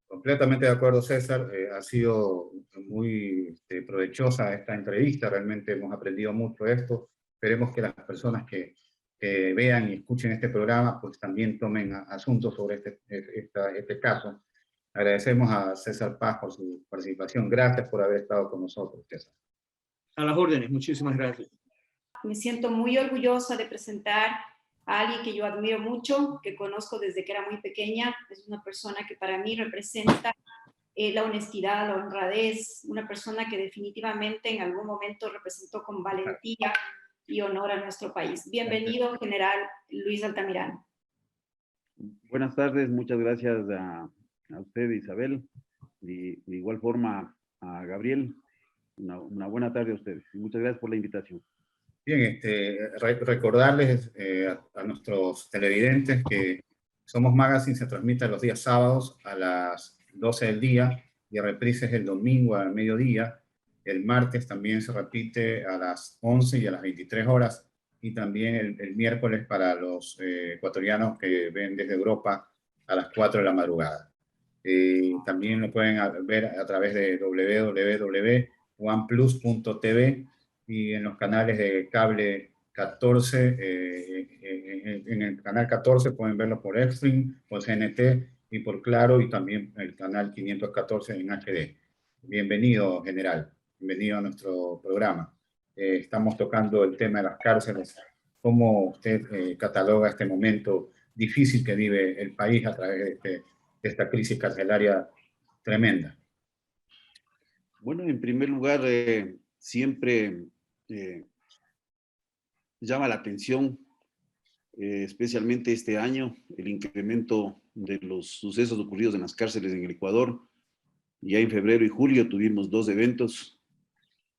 Completamente de acuerdo, César. Ha sido muy provechosa esta entrevista. Realmente hemos aprendido mucho de esto. Esperemos que las personas que vean y escuchen este programa, pues también tomen asuntos sobre este caso. Agradecemos a César Paz por su participación. Gracias por haber estado con nosotros, César. A las órdenes, muchísimas gracias. Me siento muy orgullosa de presentar a alguien que yo admiro mucho, que conozco desde que era muy pequeña. Es una persona que para mí representa la honestidad, la honradez, una persona que definitivamente en algún momento representó con valentía y honor a nuestro país. Bienvenido, General Luis Altamirano. Buenas tardes, muchas gracias a usted, Isabel, y de igual forma a Gabriel. Una buena tarde a ustedes y muchas gracias por la invitación. Bien, recordarles a nuestros televidentes que Somos Magazine se transmite los días sábados a las 12 del día y reprises el domingo al mediodía. El martes también se repite a las 11 y a las 23 horas y también el miércoles para los ecuatorianos que ven desde Europa a las 4 de la madrugada. También lo pueden ver a través de www.oneplus.tv y en los canales de cable 14, en el canal 14 pueden verlo por Extreme, por CNT y por Claro, y también el canal 514 en HD. Bienvenido, general. Bienvenido a nuestro programa. Estamos tocando el tema de las cárceles. ¿Cómo usted cataloga este momento difícil que vive el país a través de esta crisis carcelaria tremenda? Bueno, en primer lugar, siempre llama la atención, especialmente este año, el incremento de los sucesos ocurridos en las cárceles en el Ecuador. Ya en febrero y julio tuvimos 2 eventos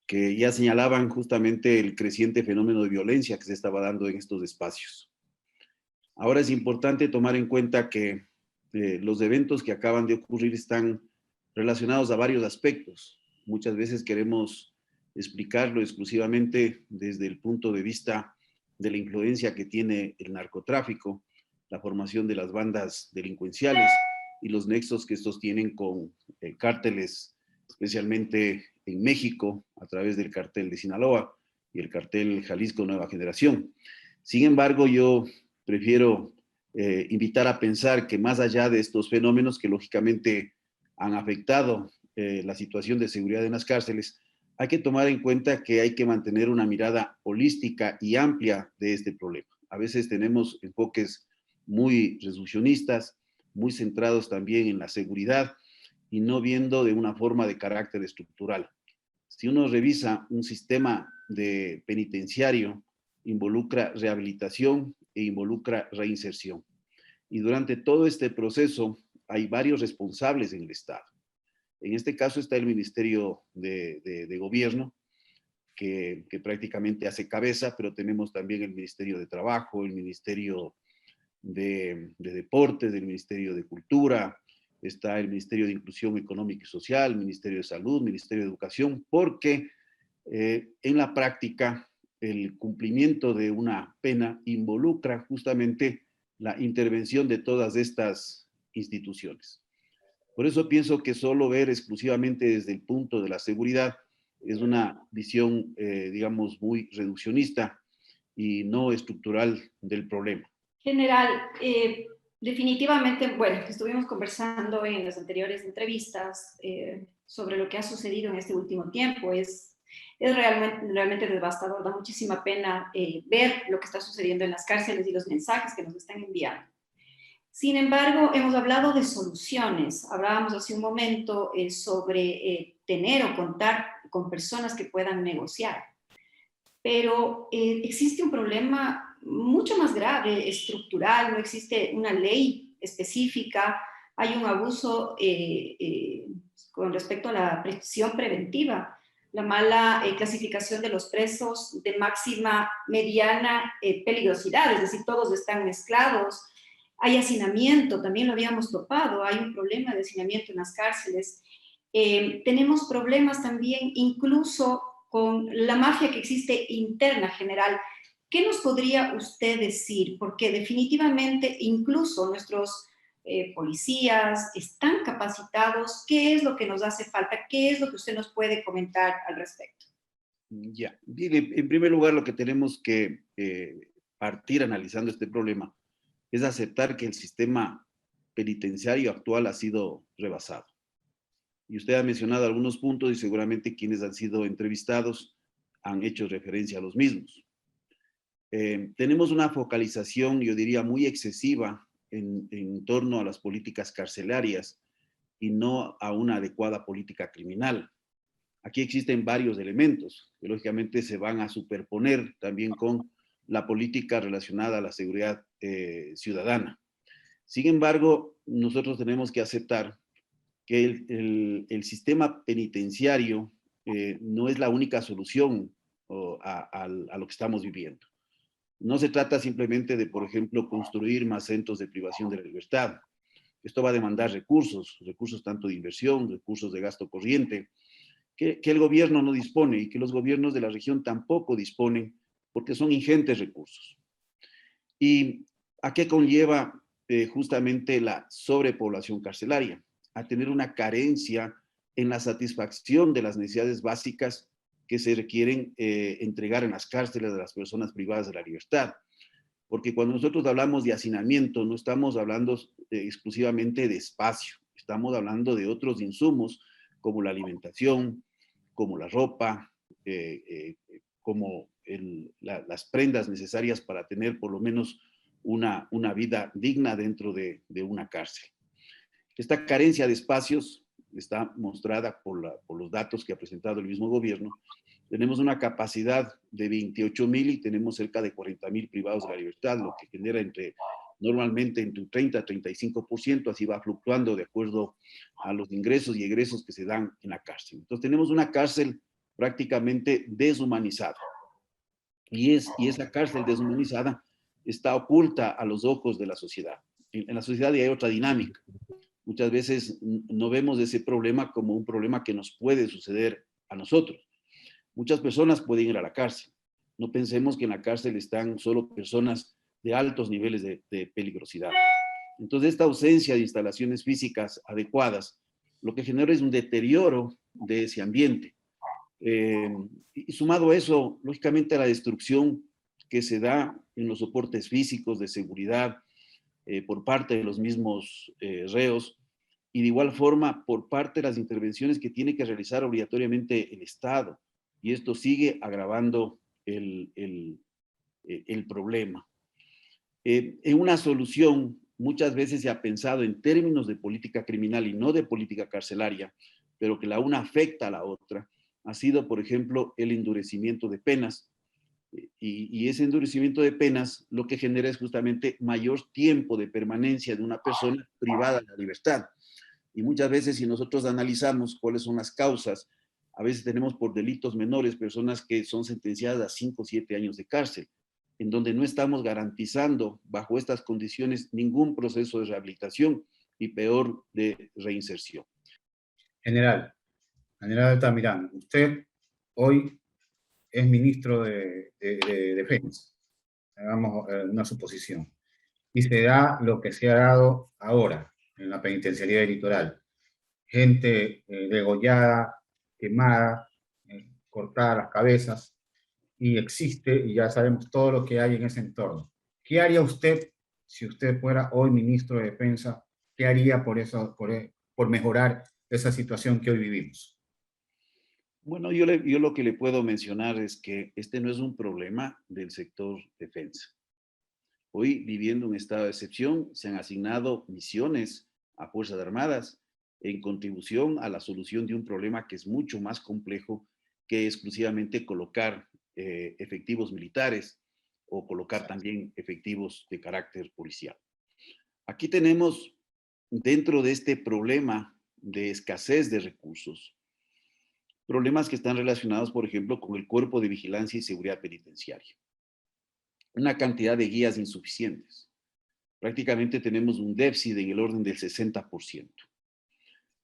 que ya señalaban justamente el creciente fenómeno de violencia que se estaba dando en estos espacios. Ahora es importante tomar en cuenta que los eventos que acaban de ocurrir están relacionados a varios aspectos. Muchas veces queremos explicarlo exclusivamente desde el punto de vista de la influencia que tiene el narcotráfico, la formación de las bandas delincuenciales y los nexos que estos tienen con cárteles, especialmente en México, a través del cartel de Sinaloa y el cartel Jalisco Nueva Generación. Sin embargo, yo prefiero invitar a pensar que más allá de estos fenómenos que lógicamente han afectado la situación de seguridad en las cárceles, hay que tomar en cuenta que hay que mantener una mirada holística y amplia de este problema. A veces tenemos enfoques muy reduccionistas, muy centrados también en la seguridad y no viendo de una forma de carácter estructural. Si uno revisa un sistema de penitenciario, involucra rehabilitación e involucra reinserción. Y durante todo este proceso hay varios responsables en el Estado. En este caso está el Ministerio de Gobierno, que prácticamente hace cabeza, pero tenemos también el Ministerio de Trabajo, el Ministerio de Deportes, el Ministerio de Cultura, está el Ministerio de Inclusión Económica y Social, el Ministerio de Salud, Ministerio de Educación, porque en la práctica el cumplimiento de una pena involucra justamente la intervención de todas estas instituciones. Por eso pienso que solo ver exclusivamente desde el punto de la seguridad es una visión, digamos, muy reduccionista y no estructural del problema. General, definitivamente, bueno, estuvimos conversando en las anteriores entrevistas sobre lo que ha sucedido en este último tiempo. Es realmente devastador, da muchísima pena ver lo que está sucediendo en las cárceles y los mensajes que nos están enviando. Sin embargo, hemos hablado de soluciones. Hablábamos hace un momento sobre tener o contar con personas que puedan negociar. Pero existe un problema mucho más grave, estructural, no existe una ley específica, hay un abuso con respecto a la prisión preventiva, la mala clasificación de los presos de máxima, mediana peligrosidad, es decir, todos están mezclados. Hay hacinamiento, también lo habíamos topado, hay un problema de hacinamiento en las cárceles. Tenemos problemas también incluso con la mafia que existe interna general. ¿Qué nos podría usted decir? Porque definitivamente incluso nuestros policías están capacitados. ¿Qué es lo que nos hace falta? ¿Qué es lo que usted nos puede comentar al respecto? Ya, bien, en primer lugar lo que tenemos que partir analizando este problema es aceptar que el sistema penitenciario actual ha sido rebasado. Y usted ha mencionado algunos puntos y seguramente quienes han sido entrevistados han hecho referencia a los mismos. Tenemos una focalización, yo diría, muy excesiva en torno a las políticas carcelarias y no a una adecuada política criminal. Aquí existen varios elementos que lógicamente se van a superponer también con la política relacionada a la seguridad ciudadana. Sin embargo, nosotros tenemos que aceptar que el sistema penitenciario no es la única solución a lo que estamos viviendo. No se trata simplemente de, por ejemplo, construir más centros de privación de la libertad. Esto va a demandar recursos tanto de inversión, recursos de gasto corriente, que el gobierno no dispone y que los gobiernos de la región tampoco disponen porque son ingentes recursos. ¿Y a qué conlleva justamente la sobrepoblación carcelaria? A tener una carencia en la satisfacción de las necesidades básicas que se requieren entregar en las cárceles de las personas privadas de la libertad. Porque cuando nosotros hablamos de hacinamiento, no estamos hablando exclusivamente de espacio, estamos hablando de otros insumos como la alimentación, como la ropa, como las prendas necesarias para tener por lo menos una vida digna dentro de una cárcel. Esta carencia de espacios está mostrada por los datos que ha presentado el mismo gobierno. Tenemos una capacidad de 28,000 y tenemos cerca de 40,000 privados de la libertad, lo que genera normalmente entre un 30 a 35%, así va fluctuando de acuerdo a los ingresos y egresos que se dan en la cárcel. Entonces tenemos una cárcel prácticamente deshumanizada. Y esa cárcel deshumanizada está oculta a los ojos de la sociedad. En la sociedad hay otra dinámica. Muchas veces no vemos ese problema como un problema que nos puede suceder a nosotros. Muchas personas pueden ir a la cárcel. No pensemos que en la cárcel están solo personas de altos niveles de peligrosidad. Entonces, esta ausencia de instalaciones físicas adecuadas, lo que genera es un deterioro de ese ambiente. Y sumado a eso, lógicamente, a la destrucción que se da en los soportes físicos de seguridad por parte de los mismos reos, y de igual forma por parte de las intervenciones que tiene que realizar obligatoriamente el Estado. Y esto sigue agravando el problema. En una solución, muchas veces se ha pensado en términos de política criminal y no de política carcelaria, pero que la una afecta a la otra, ha sido, por ejemplo, el endurecimiento de penas. Y ese endurecimiento de penas lo que genera es justamente mayor tiempo de permanencia de una persona privada de la libertad. Y muchas veces, si nosotros analizamos cuáles son las causas, a veces tenemos por delitos menores personas que son sentenciadas a 5 o 7 años de cárcel, en donde no estamos garantizando bajo estas condiciones ningún proceso de rehabilitación y peor de reinserción. General Altamirano, usted hoy es ministro de Defensa, hagamos una suposición, y se da lo que se ha dado ahora en la penitenciaría del Litoral. Gente degollada, quemada, cortada las cabezas, y existe, y ya sabemos todo lo que hay en ese entorno. ¿Qué haría usted si usted fuera hoy ministro de Defensa? ¿Qué haría por mejorar esa situación que hoy vivimos? Bueno, yo lo que le puedo mencionar es que este no es un problema del sector defensa. Hoy, viviendo un estado de excepción, se han asignado misiones a Fuerzas Armadas en contribución a la solución de un problema que es mucho más complejo que exclusivamente colocar efectivos militares o colocar también efectivos de carácter policial. Aquí tenemos, dentro de este problema de escasez de recursos, problemas que están relacionados, por ejemplo, con el Cuerpo de Vigilancia y Seguridad Penitenciaria. Una cantidad de guías insuficientes. Prácticamente tenemos un déficit en el orden del 60%.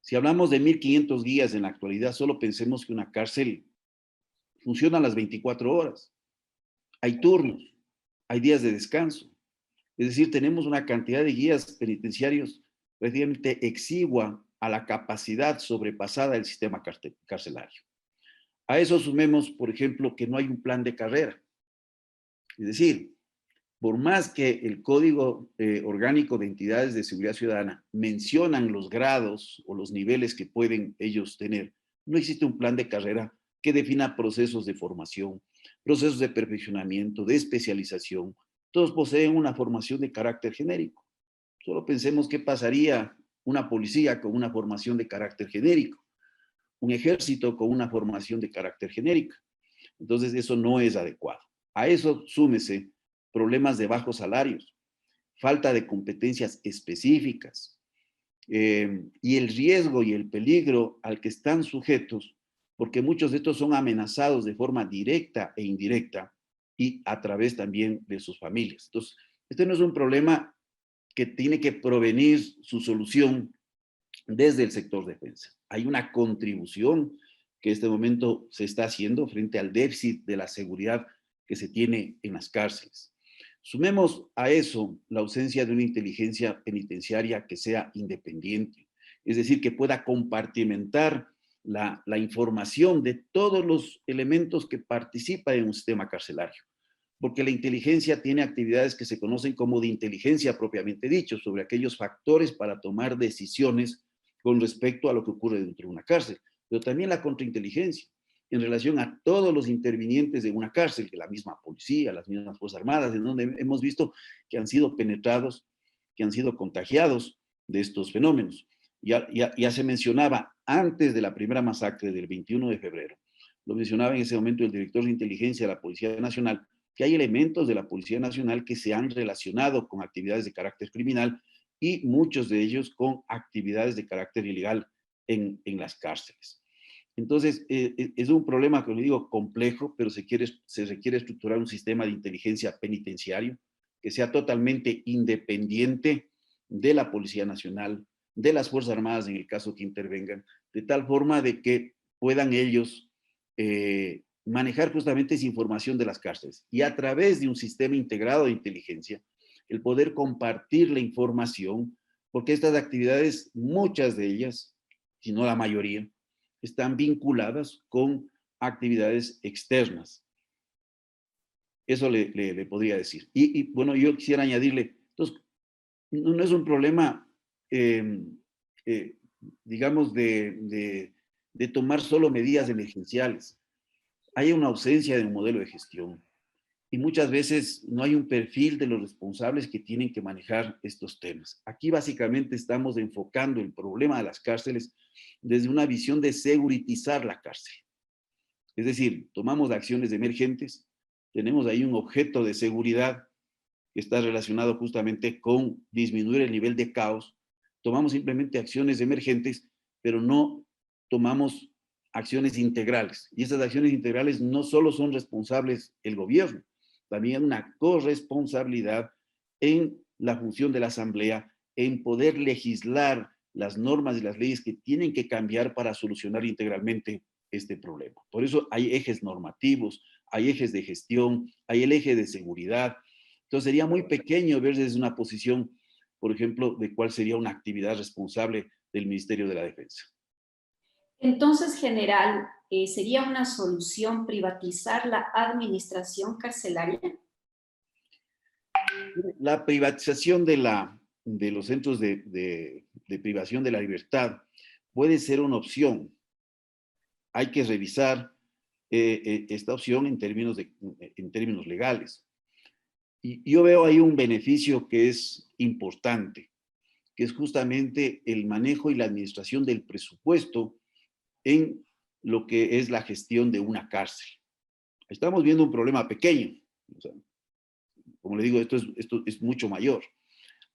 Si hablamos de 1.500 guías en la actualidad, solo pensemos que una cárcel funciona a las 24 horas. Hay turnos, hay días de descanso. Es decir, tenemos una cantidad de guías penitenciarios prácticamente exigua a la capacidad sobrepasada del sistema carcelario. A eso sumemos, por ejemplo, que no hay un plan de carrera. Es decir, por más que el Código Orgánico de Entidades de Seguridad Ciudadana mencionan los grados o los niveles que pueden ellos tener, no existe un plan de carrera que defina procesos de formación, procesos de perfeccionamiento, de especialización. Todos poseen una formación de carácter genérico. Solo pensemos qué pasaría una policía con una formación de carácter genérico, un ejército con una formación de carácter genérica. Entonces, eso no es adecuado. A eso súmese problemas de bajos salarios, falta de competencias específicas y el riesgo y el peligro al que están sujetos, porque muchos de estos son amenazados de forma directa e indirecta y a través también de sus familias. Entonces, este no es un problema que tiene que provenir su solución desde el sector defensa. Hay una contribución que en este momento se está haciendo frente al déficit de la seguridad que se tiene en las cárceles. Sumemos a eso la ausencia de una inteligencia penitenciaria que sea independiente, es decir, que pueda compartimentar la información de todos los elementos que participan en un sistema carcelario. Porque la inteligencia tiene actividades que se conocen como de inteligencia propiamente dicho, sobre aquellos factores para tomar decisiones con respecto a lo que ocurre dentro de una cárcel, pero también la contrainteligencia en relación a todos los intervinientes de una cárcel, que la misma policía, las mismas Fuerzas Armadas, en donde hemos visto que han sido penetrados, que han sido contagiados de estos fenómenos. Ya se mencionaba antes de la primera masacre del 21 de febrero, lo mencionaba en ese momento el director de inteligencia de la Policía Nacional, que hay elementos de la Policía Nacional que se han relacionado con actividades de carácter criminal y muchos de ellos con actividades de carácter ilegal en las cárceles. Entonces, es un problema, como digo, complejo, pero se requiere estructurar un sistema de inteligencia penitenciario que sea totalmente independiente de la Policía Nacional, de las Fuerzas Armadas en el caso que intervengan, de tal forma de que puedan ellos manejar justamente esa información de las cárceles y a través de un sistema integrado de inteligencia, el poder compartir la información, porque estas actividades, muchas de ellas, si no la mayoría, están vinculadas con actividades externas. Eso le podría decir. Y bueno, yo quisiera añadirle, entonces, no es un problema, digamos, de tomar solo medidas emergenciales. Hay una ausencia de un modelo de gestión y muchas veces no hay un perfil de los responsables que tienen que manejar estos temas. Aquí básicamente estamos enfocando el problema de las cárceles desde una visión de seguritizar la cárcel. Es decir, tomamos acciones emergentes, tenemos ahí un objeto de seguridad que está relacionado justamente con disminuir el nivel de caos, tomamos simplemente acciones emergentes, pero no tomamos acciones integrales. Y esas acciones integrales no solo son responsables el gobierno, también una corresponsabilidad en la función de la Asamblea, en poder legislar las normas y las leyes que tienen que cambiar para solucionar integralmente este problema. Por eso hay ejes normativos, hay ejes de gestión, hay el eje de seguridad. Entonces sería muy pequeño ver desde una posición, por ejemplo, de cuál sería una actividad responsable del Ministerio de la Defensa. Entonces, general, ¿sería una solución privatizar la administración carcelaria? La privatización de los centros de privación de la libertad puede ser una opción. Hay que revisar esta opción en términos legales. Y yo veo ahí un beneficio que es importante, que es justamente el manejo y la administración del presupuesto en lo que es la gestión de una cárcel. Estamos viendo un problema pequeño. O sea, como le digo, esto es mucho mayor.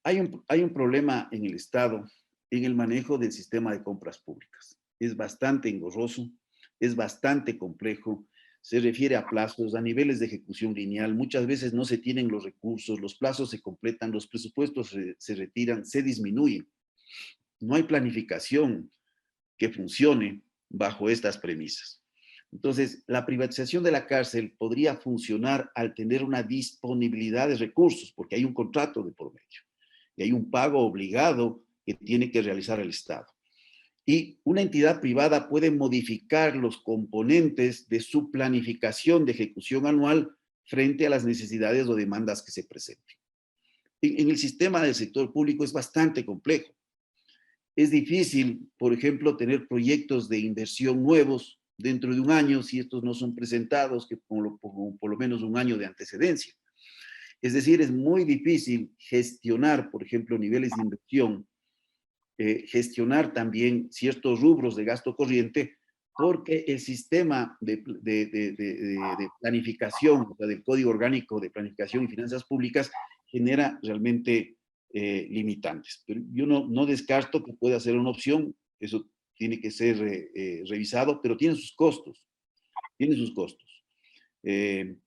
Hay un problema en el Estado en el manejo del sistema de compras públicas. Es bastante engorroso, es bastante complejo, se refiere a plazos, a niveles de ejecución lineal. Muchas veces no se tienen los recursos, los plazos se completan, los presupuestos se retiran, se disminuyen. No hay planificación que funcione bajo estas premisas. Entonces, la privatización de la cárcel podría funcionar al tener una disponibilidad de recursos, porque hay un contrato de por medio y hay un pago obligado que tiene que realizar el Estado. Y una entidad privada puede modificar los componentes de su planificación de ejecución anual frente a las necesidades o demandas que se presenten. En el sistema del sector público es bastante complejo. Es difícil, por ejemplo, tener proyectos de inversión nuevos dentro de un año si estos no son presentados por lo menos un año de antecedencia. Es decir, es muy difícil gestionar, por ejemplo, niveles de inversión, gestionar también ciertos rubros de gasto corriente, porque el sistema de planificación, o sea, del Código Orgánico de Planificación y Finanzas Públicas, genera realmente limitantes. Pero yo no descarto que pueda ser una opción, eso tiene que ser revisado, pero tiene sus costos,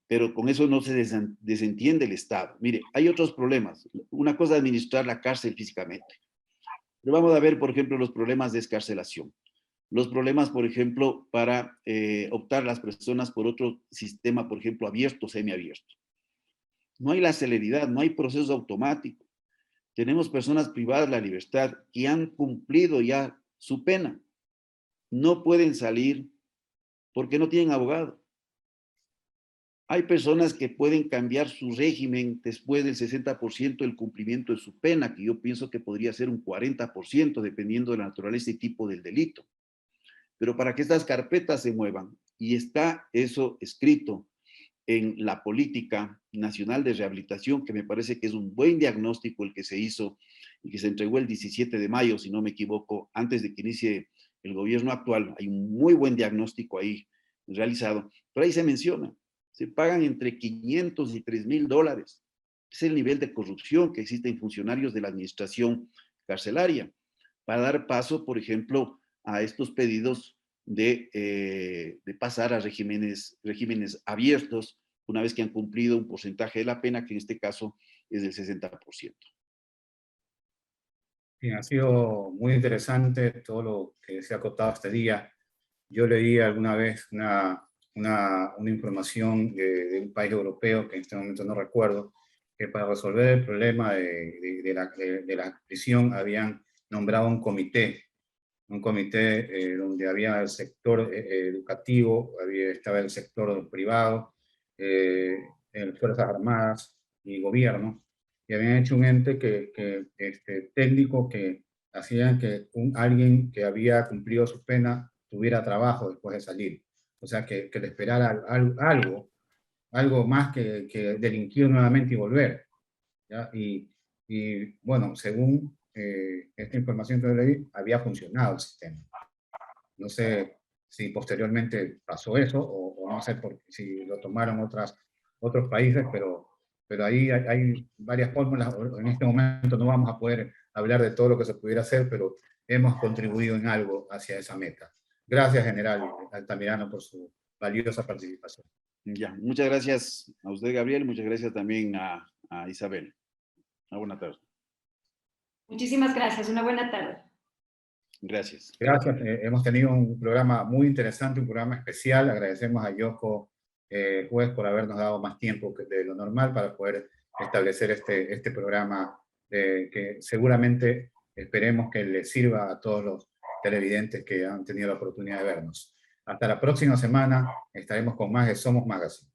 pero con eso no se desentiende el Estado. Mire, hay otros problemas. Una cosa es administrar la cárcel físicamente. Pero vamos a ver, por ejemplo, los problemas de excarcelación. Los problemas, por ejemplo, para optar las personas por otro sistema, por ejemplo, abierto, semiabierto. No hay la celeridad, no hay proceso automático. Tenemos personas privadas de la libertad que han cumplido ya su pena. No pueden salir porque no tienen abogado. Hay personas que pueden cambiar su régimen después del 60% del cumplimiento de su pena, que yo pienso que podría ser un 40% dependiendo de la naturaleza y tipo del delito. Pero para que estas carpetas se muevan, y está eso escrito en la Política Nacional de Rehabilitación, que me parece que es un buen diagnóstico el que se hizo y que se entregó el 17 de mayo, si no me equivoco, antes de que inicie el gobierno actual. Hay un muy buen diagnóstico ahí realizado, pero ahí se menciona, se pagan entre 500 y 3,000 dólares. Es el nivel de corrupción que existe en funcionarios de la administración carcelaria, para dar paso, por ejemplo, a estos pedidos de pasar a regímenes abiertos una vez que han cumplido un porcentaje de la pena, que en este caso es del 60%. Bien, ha sido muy interesante todo lo que se ha contado este día. Yo leí alguna vez una información de un país europeo, que en este momento no recuerdo, que para resolver el problema de la prisión habían nombrado un comité donde había el sector educativo, estaba el sector privado, Fuerzas Armadas y gobierno, y habían hecho un ente técnico que hacían que alguien que había cumplido su pena tuviera trabajo después de salir. O sea, que le esperara algo más que delinquir nuevamente y volver, ¿ya? Y bueno, según esta información que leí, había funcionado el sistema. No sé si posteriormente pasó eso o no sé si lo tomaron otros países, pero ahí hay varias fórmulas. En este momento no vamos a poder hablar de todo lo que se pudiera hacer, pero hemos contribuido en algo hacia esa meta. Gracias, General Altamirano, por su valiosa participación. Ya, muchas gracias a usted, Gabriel, muchas gracias también a Isabel. Una buena tarde. Muchísimas gracias, una buena tarde. Gracias. Gracias, hemos tenido un programa muy interesante, un programa especial. Agradecemos a Yoko Juez por habernos dado más tiempo de lo normal para poder establecer este programa que seguramente esperemos que les sirva a todos los televidentes que han tenido la oportunidad de vernos. Hasta la próxima semana estaremos con más de Somos Magazine.